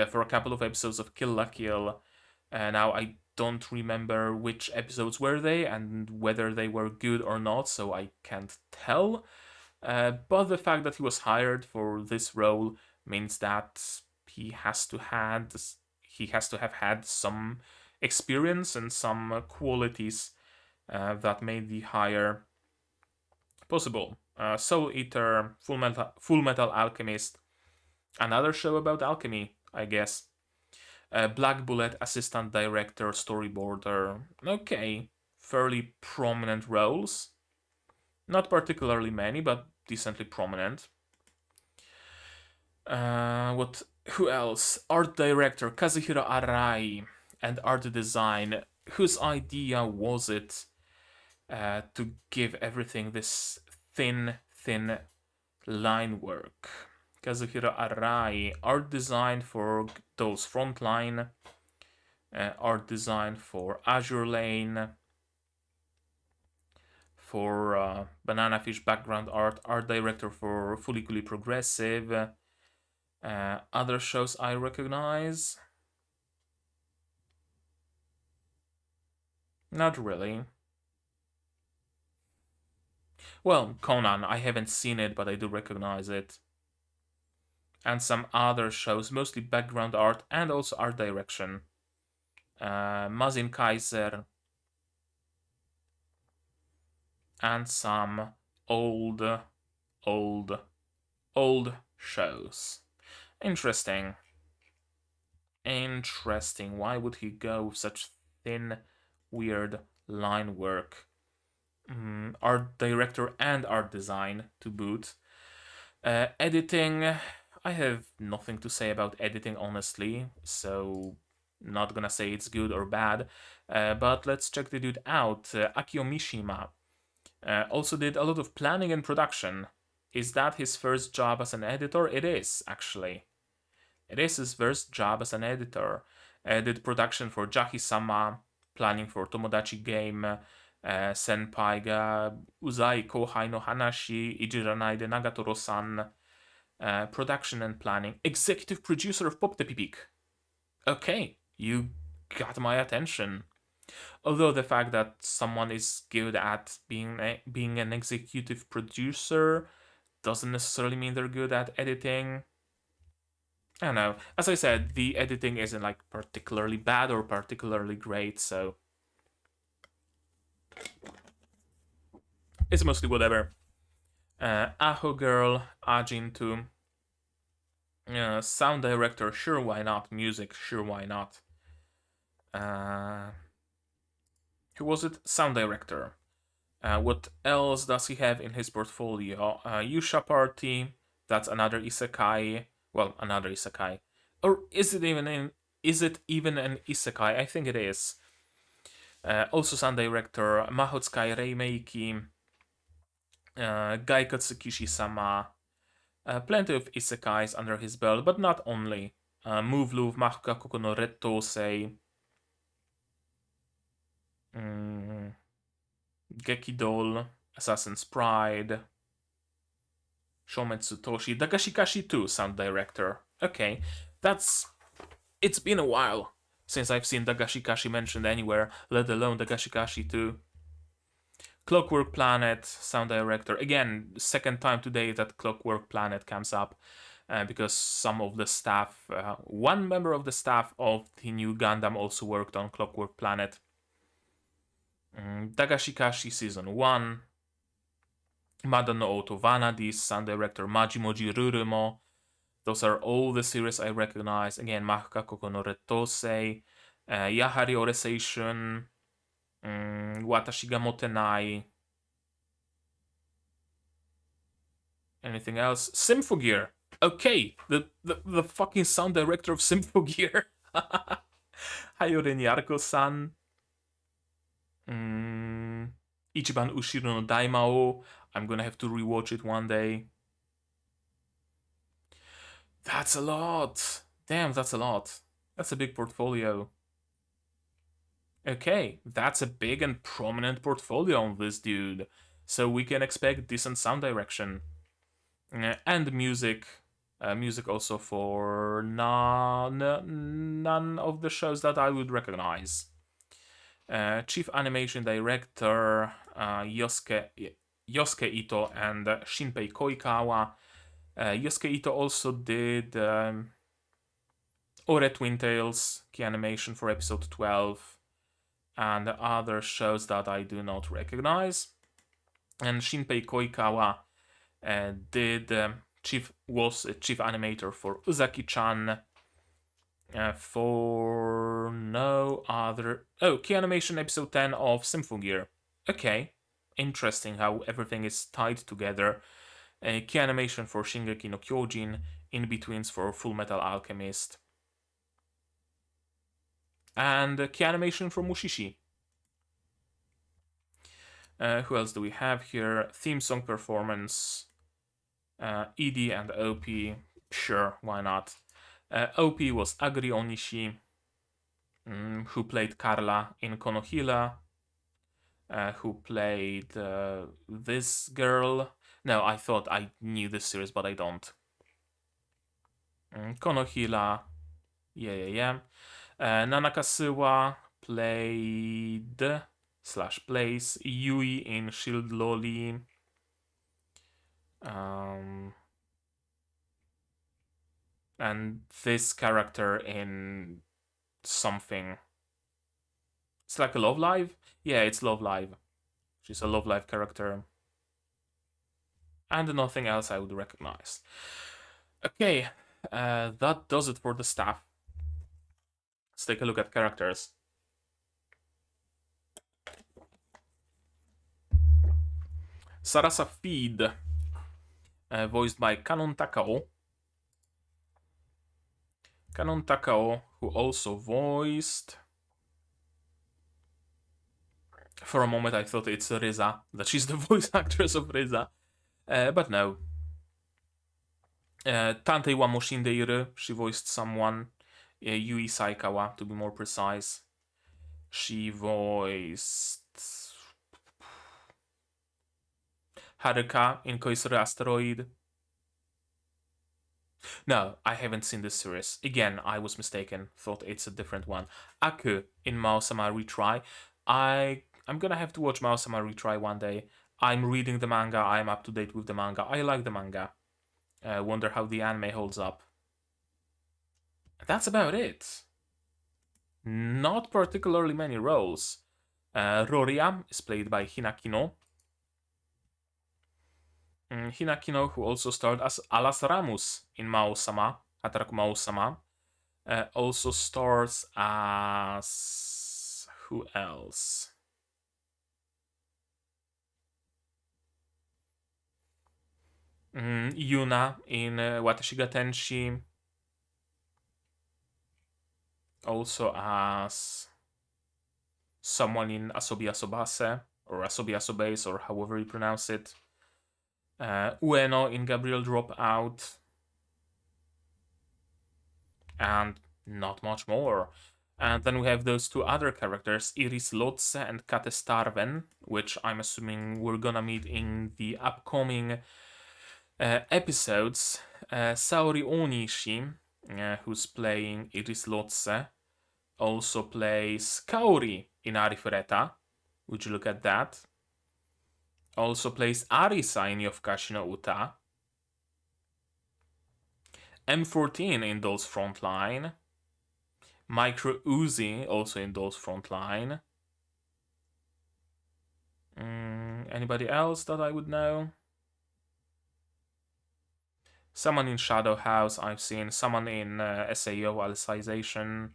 for a couple of episodes of Kill la Kill. Now I don't remember which episodes were they and whether they were good or not, so I can't tell. But the fact that he was hired for this role means that he has to have had some experience and some qualities that made the hire possible. Soul Eater, Full Metal Alchemist, another show about alchemy, I guess. Black Bullet, assistant director, storyboarder. Okay, fairly prominent roles. Not particularly many, but decently prominent. Who else? Art director Kazuhiro Arai, and art design. Whose idea was it to give everything this thin line work? Kazuhiro Arai, art design for those Frontline, art design for Azure Lane, for Banana Fish background art, art director for Folliculi Progressive. Other shows I recognize? Not really. Well, Conan, I haven't seen it, but I do recognize it. And some other shows, mostly background art and also art direction. Mazin Kaiser. And some old shows. Interesting. Why would he go with such thin, weird line work? Art director and art design to boot. Editing, I have nothing to say about editing, honestly, so not gonna say it's good or bad, but let's check the dude out. Akio Mishima also did a lot of planning and production. Is that his first job as an editor? It is, actually. It is his first job as an editor. Did production for Jahi-sama, planning for Tomodachi Game, Senpai ga Uzai Kohai no Hanashi, Ijiranai de Nagatoro-san, production and planning, executive producer of Pop the Peak. Okay, you got my attention. Although the fact that someone is good at being an executive producer doesn't necessarily mean they're good at editing. I don't know. As I said, the editing isn't like particularly bad or particularly great, so it's mostly whatever. Aho Girl, Ajin2. Sound director, sure, why not? Music, sure, why not? Who was it? Sound director. What else does he have in his portfolio? Yusha Party, that's another isekai. Well, another isekai. Or is it even an isekai? I think it is. Also sound director, Mahotsukai Reimeki, Gai Katsukishi-sama. Plenty of isekais under his belt, but not only. Move Love, Mahuka Koko no Red Tosei. Gekidol, Assassin's Pride, Shometsu Toshi, Dagashikashi 2 sound director. Okay, it's been a while since I've seen Dagashikashi mentioned anywhere, let alone Dagashikashi 2. Clockwork Planet sound director. Again, second time today that Clockwork Planet comes up, because some of the staff, one member of the staff of the new Gundam also worked on Clockwork Planet. Dagashikashi Season 1, Mada no Oto Vanadis, sound director Majimoji Rurumo. Those are all the series I recognize. Again, Mahuka Koko no Red Tosei, Yahari Ore Seishun, Watashi ga Motenai. Anything else? Symphogear. Okay, the fucking sound director of Symphogear. Hayore Nyarko-san. Ichiban Ushiro no Daimao. I'm gonna have to rewatch it one day. That's a lot. Damn, that's a lot. That's a big portfolio. Okay, that's a big and prominent portfolio on this dude. So we can expect decent sound direction. And music. Music also for none of the shows that I would recognize. Chief Animation Director Yosuke Ito and Shinpei Koikawa. Yosuke Ito also did Ore Twin Tails, key animation for episode 12, and other shows that I do not recognize. And Shinpei Koikawa was a chief animator for Uzaki-chan, for no other... Oh, key animation episode 10 of Symphogear. Okay, interesting how everything is tied together. Key animation for Shingeki no Kyojin, in-betweens for Full Metal Alchemist. And key animation for Mushishi. Who else do we have here? Theme song performance. ED and OP. Sure, why not? OP was Agri Onishi, who played Carla in Konohila, who played this girl. No, I thought I knew this series, but I don't. Konohila, yeah. Nanakasuwa played / plays Yui in Shield Loli. And this character in something. It's like a Love Live? Yeah, it's Love Live. She's a Love Live character. And nothing else I would recognize. Okay, that does it for the staff. Let's take a look at characters. Sarasa Feed, voiced by Kanon Takao. Kanon Takao, who also voiced... For a moment I thought it's Riza, that she's the voice actress of Riza. But no. Tantei wa Moshindeiru, she voiced someone. Yui Saikawa, to be more precise. She voiced Haruka in Koisuru Asteroid. No, I haven't seen this series. Again, I was mistaken. Thought it's a different one. Aku in Mao-sama Retry. I'm gonna have to watch Mao-sama Retry one day. I'm reading the manga. I'm up to date with the manga. I like the manga. Wonder how the anime holds up. That's about it. Not particularly many roles. Roria is played by Hinakino. Hinakino, who also starred as Alas Ramus in Mao-sama, Hataraku Mao-sama, also stars as... who else? Yuna in Watashi ga Tenshi, also as someone in Asobi Asobase, or Asobi Asobase, or however you pronounce it. Ueno in Gabriel Dropout, and not much more. And then we have those two other characters, Iris Lotse and Kate Starven, which I'm assuming we're gonna meet in the upcoming episodes. Saori Onishi, who's playing Iris Lotse, also plays Kaori in Arifureta. Would you look at that? Also plays Arisa in Yofukashi no Uta. M14 in Doll's Frontline. Micro Uzi also in Doll's Frontline. Anybody else that I would know? Someone in Shadow House I've seen. Someone in SAO Alicization,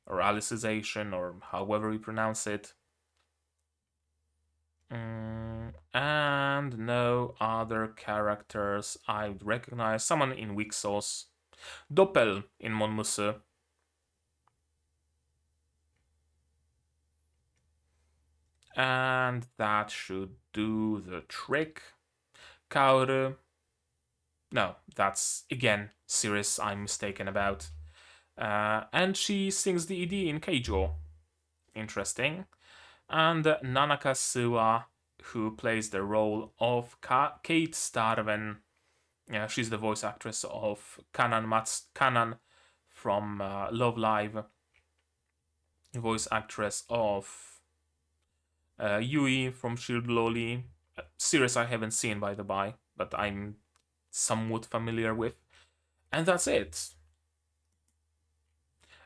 or Alicization, or however you pronounce it. And no other characters I would recognize. Someone in Weak Sauce. Doppel in Monmusu. And that should do the trick. Kaoru. No, that's, again, series I'm mistaken about. And she sings the ED in Keijo. Interesting. And Nanaka Suwa, who plays the role of Kate Starven. Yeah, she's the voice actress of Kanan from Love Live. Voice actress of Yui from Shield Loli. Series I haven't seen, by the by, but I'm somewhat familiar with. And that's it.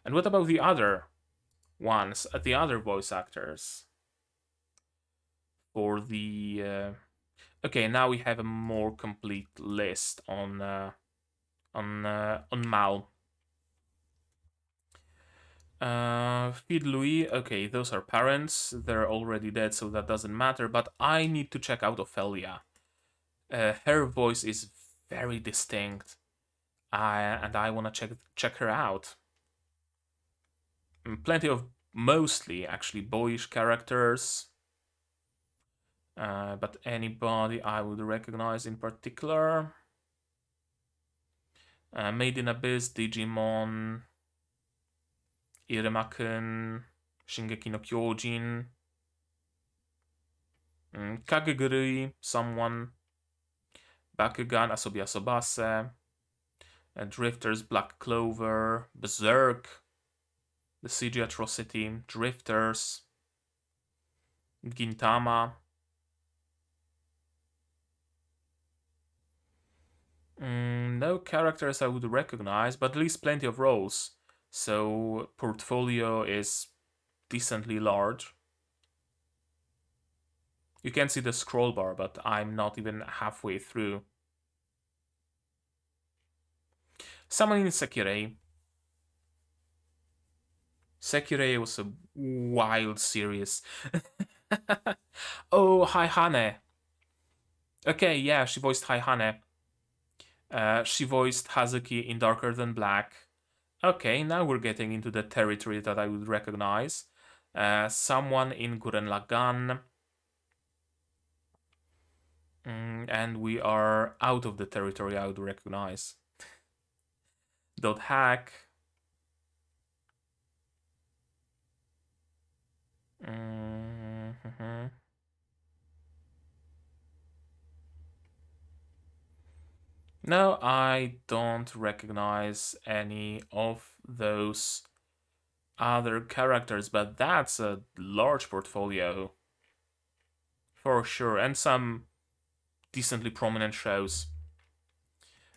And what about the other ones, the other voice actors? For the... okay, now we have a more complete list on Mal. Feed Louis, okay, those are parents. They're already dead, so that doesn't matter. But I need to check out Ophelia. Her voice is very distinct, and I want to check her out. Plenty of mostly actually boyish characters. But anybody I would recognize in particular? Made in Abyss, Digimon, Irema-kun, Shingeki no Kyojin, Kagegurui, someone, Bakugan, Asobi Asobase, Drifters, Black Clover, Berserk, The CG Atrocity, Drifters, Gintama. No characters I would recognize, but at least plenty of roles. So portfolio is decently large. You can see the scroll bar, but I'm not even halfway through. Someone in Sekirei. Sekirei was a wild series. Oh, Haihane. Okay, yeah, she voiced Haihane. She voiced Hazuki in Darker Than Black. Okay, now we're getting into the territory that I would recognize. Someone in Gurren Lagann. And we are out of the territory I would recognize. .hack. Mm-hmm. No, I don't recognize any of those other characters, but that's a large portfolio for sure, and some decently prominent shows.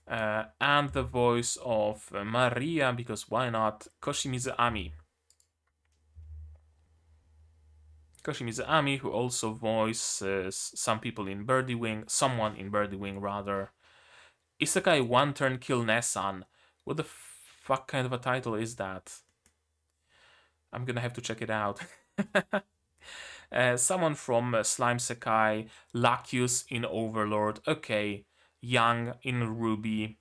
And the voice of Maria, because why not? Koshimizu Ami. Koshimizu Ami, who also voices some people in Birdie Wing, someone in Birdie Wing rather. Isekai One Turn Kill Nessan. What the fuck kind of a title is that? I'm gonna have to check it out. Someone from Slime Sekai, Lacus in Overlord, okay, Yang in Ruby.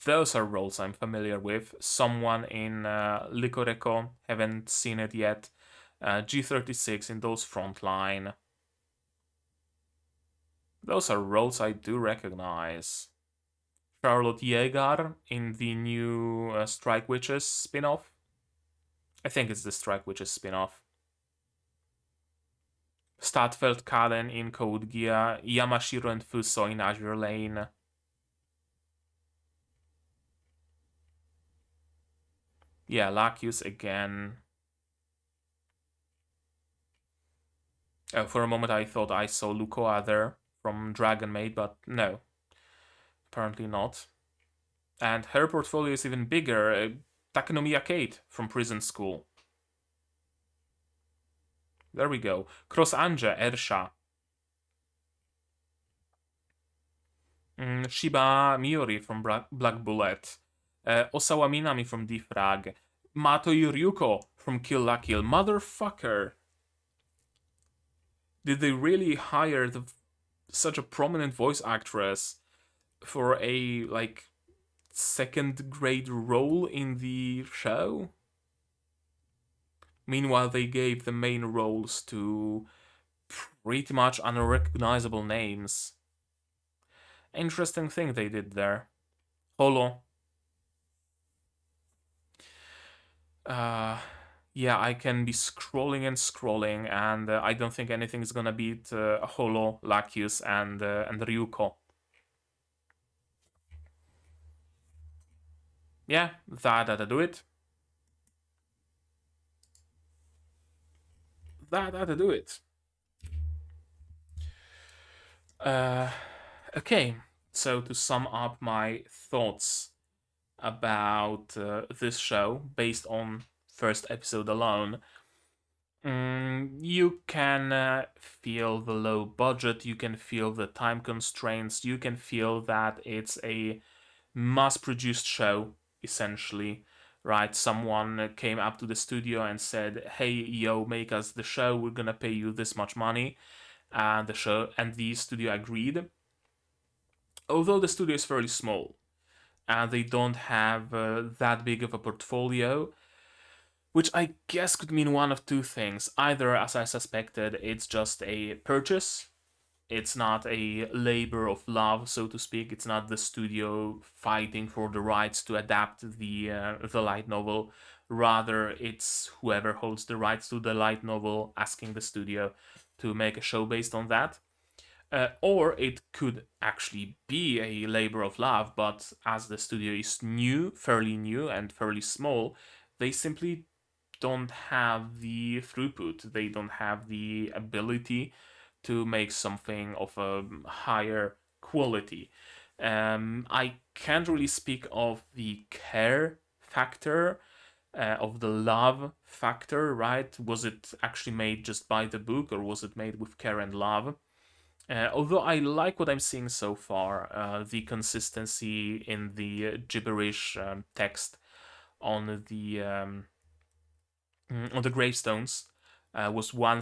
Those are roles I'm familiar with. Someone in Licoreko, haven't seen it yet. G36 in those Frontline. Those are roles I do recognize. Charlotte Yeager in the new Strike Witches spin-off. I think it's the Strike Witches spin-off. Stadfeld Kalen in Code Geass, Yamashiro and Fuso in Azure Lane. Yeah, Lacus again. For a moment I thought I saw Lukoa there from Dragon Maid, but no. Apparently not. And her portfolio is even bigger. Takenomiya Kate from Prison School. There we go. Cross Anja, Ersha. Shiba Miori from Black Bullet. Osawa Minami from Defrag. Mato Yuryuko from Kill La Kill. Motherfucker! Did they really hire such a prominent voice actress for a, like, second grade role in the show? Meanwhile, they gave the main roles to pretty much unrecognizable names. Interesting thing they did there. Holo. Yeah, I can be scrolling and scrolling, and I don't think anything's gonna beat Holo, Lacus, and Ryuko. Yeah, that'll do it. That'll do it. Okay, so to sum up my thoughts about this show based on first episode alone, you can feel the low budget, you can feel the time constraints, you can feel that it's a mass-produced show, essentially, right? Someone came up to the studio and said, hey, yo, make us the show, we're gonna pay you this much money, and the studio agreed. Although the studio is fairly small, and they don't have that big of a portfolio, which I guess could mean one of two things. Either, as I suspected, it's just a purchase. It's not a labor of love, so to speak. It's not the studio fighting for the rights to adapt the light novel. Rather, it's whoever holds the rights to the light novel asking the studio to make a show based on that. Or it could actually be a labor of love, but as the studio is fairly new and fairly small, they simply don't have the throughput. They don't have the ability to make something of a higher quality. I can't really speak of the care factor, of the love factor, right? Was it actually made just by the book, or was it made with care and love? Although I like what I'm seeing so far, the consistency in the gibberish text on the gravestones was one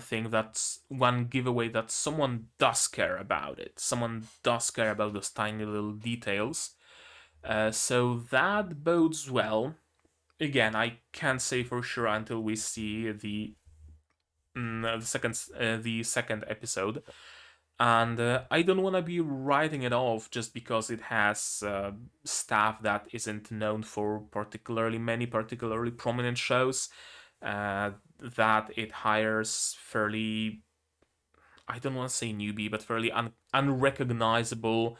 giveaway that someone does care about it. Someone does care about those tiny little details. So that bodes well. Again, I can't say for sure until we see the second episode. And I don't want to be writing it off just because it has staff that isn't known for particularly prominent shows. That it hires fairly, I don't want to say newbie, but fairly unrecognizable,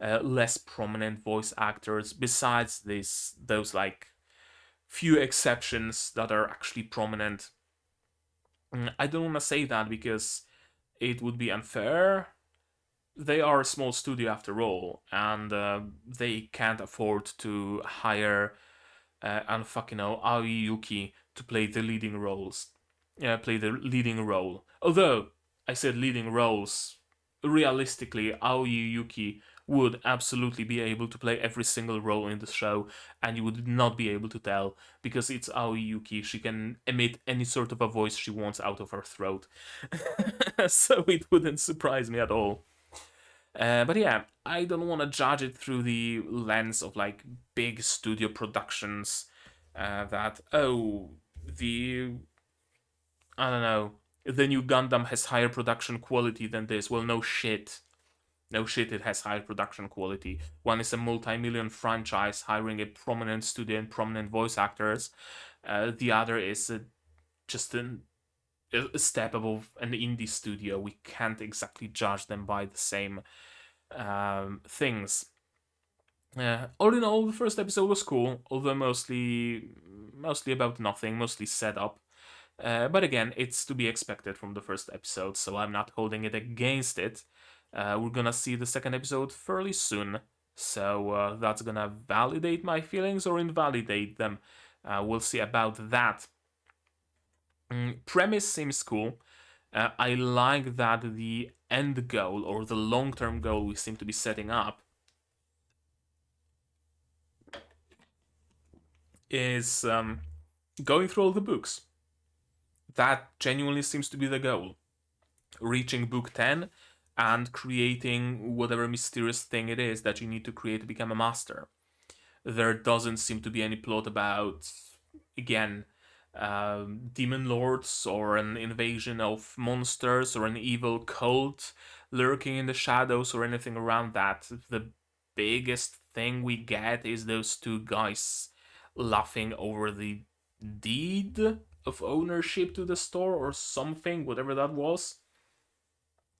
less prominent voice actors. Besides those like few exceptions that are actually prominent. I don't want to say that because it would be unfair. They are a small studio after all, and they can't afford to hire unfucking Aoi Yuki to play the leading roles. Play the leading role. Although I said leading roles, realistically, Aoi Yuki would absolutely be able to play every single role in the show, and you would not be able to tell because it's Aoi Yuki. She can emit any sort of a voice she wants out of her throat, so it wouldn't surprise me at all. But yeah, I don't want to judge it through the lens of like big studio productions. That the I don't know, the new Gundam has higher production quality than this. Well, no shit. No shit, it has higher production quality. One is a multi-million franchise hiring a prominent studio and prominent voice actors. The other is just a step above an indie studio. We can't exactly judge them by the same things. All in all, the first episode was cool, although mostly about nothing, mostly set up. But again, it's to be expected from the first episode, so I'm not holding it against it. We're gonna see the second episode fairly soon, so that's gonna validate my feelings or invalidate them. We'll see about that. Premise seems cool. I like that the end goal or the long term goal we seem to be setting up is going through all the books. That genuinely seems to be the goal. Reaching book 10 and creating whatever mysterious thing it is that you need to create to become a master. There doesn't seem to be any plot about, again, demon lords or an invasion of monsters or an evil cult lurking in the shadows or anything around that. The biggest thing we get is those two guys laughing over the deed of ownership to the store or something, whatever that was.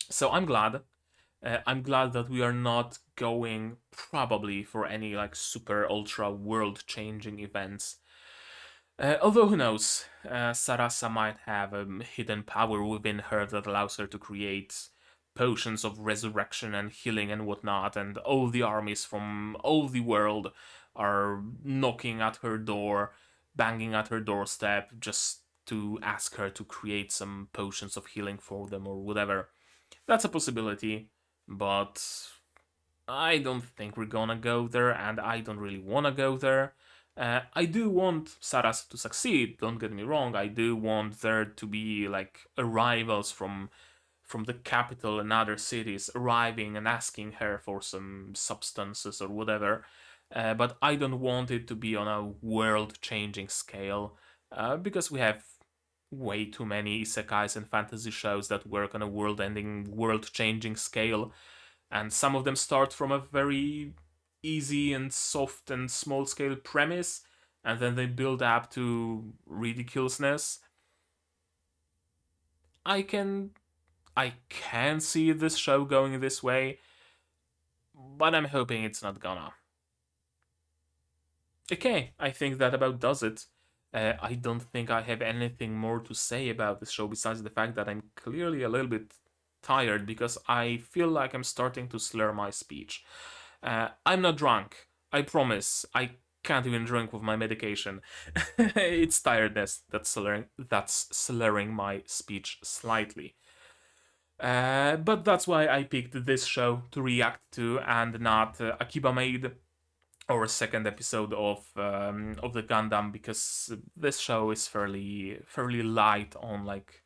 So I'm glad. I'm glad that we are not going probably for any like super ultra world changing events. Although who knows, Sarasa might have a hidden power within her that allows her to create potions of resurrection and healing and whatnot, and all the armies from all the world are knocking at her door, banging at her doorstep just to ask her to create some potions of healing for them or whatever. That's a possibility, but I don't think we're gonna go there, and I don't really wanna go there. I do want Saras to succeed, don't get me wrong. I do want there to be like arrivals from the capital and other cities arriving and asking her for some substances or whatever. But I don't want it to be on a world changing scale because we have way too many isekais and fantasy shows that work on a world ending, world changing scale. And some of them start from a very easy and soft and small scale premise, and then they build up to ridiculousness. I can I can see this show going this way, but I'm hoping it's not gonna. Okay, I think that about does it. I don't think I have anything more to say about this show besides the fact that I'm clearly a little bit tired because I feel like I'm starting to slur my speech. I'm not drunk. I promise. I can't even drink with my medication. It's tiredness that's slurring my speech slightly. But that's why I picked this show to react to and not Akiba Maid or a second episode of the Gundam because this show is fairly light on like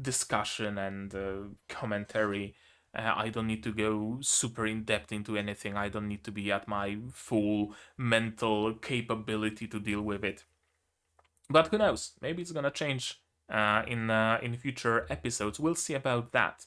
discussion and commentary. I don't need to go super in depth into anything. I don't need to be at my full mental capability to deal with it. But who knows? Maybe it's gonna change in future episodes. We'll see about that.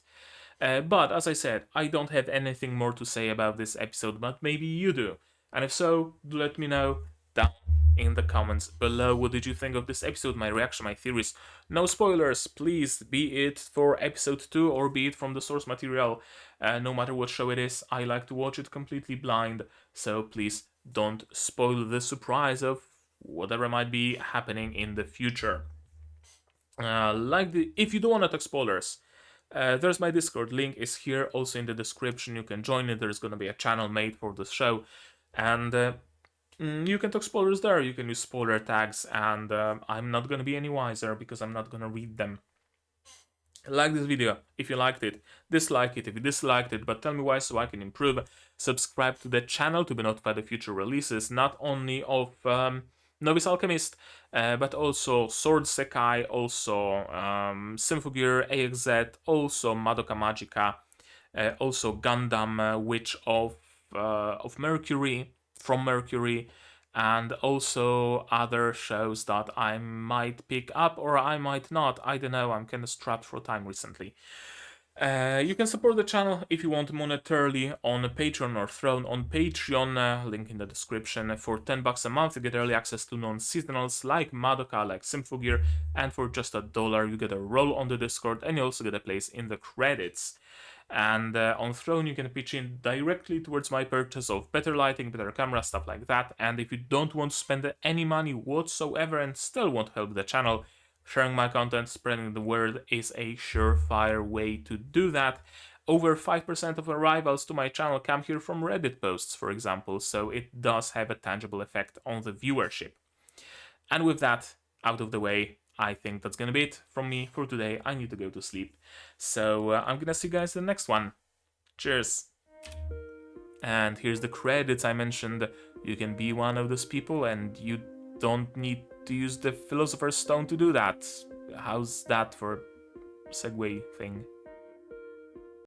But as I said, I don't have anything more to say about this episode, but maybe you do. And if so, do let me know down in the comments below. What did you think of this episode? My reaction, my theories. No spoilers, please, be it for episode 2 or be it from the source material. No matter what show it is, I like to watch it completely blind, so please don't spoil the surprise of whatever might be happening in the future. If you don't want to talk spoilers, there's my Discord. Link is here, also in the description. You can join it. There's going to be a channel made for the show, and you can talk spoilers there. You can use spoiler tags, and I'm not going to be any wiser because I'm not going to read them. Like this video if you liked it, dislike it if you disliked it, but tell me why so I can improve. Subscribe to the channel to be notified of future releases, not only of Novice Alchemist, but also Sword Sekai, also Symphogear, AXZ, also Madoka Magica, also Gundam Witch of Mercury, from Mercury, and also other shows that I might pick up or I might not. I don't know, I'm kind of strapped for time recently. You can support the channel if you want monetarily on Patreon or Throne on Patreon, link in the description. For $10 a month you get early access to non-seasonals like Madoka, like Symphogear, and for just $1 you get a role on the Discord and you also get a place in the credits. And on Throne you can pitch in directly towards my purchase of better lighting, better camera, stuff like that. And if you don't want to spend any money whatsoever and still want to help the channel, sharing my content, spreading the word is a surefire way to do that. Over 5% of arrivals to my channel come here from Reddit posts, for example, so it does have a tangible effect on the viewership. And with that out of the way, I think that's gonna be it from me for today. I need to go to sleep. So I'm gonna see you guys in the next one. Cheers. And here's the credits I mentioned. You can be one of those people and you don't need to use the Philosopher's Stone to do that. How's that for a segue thing?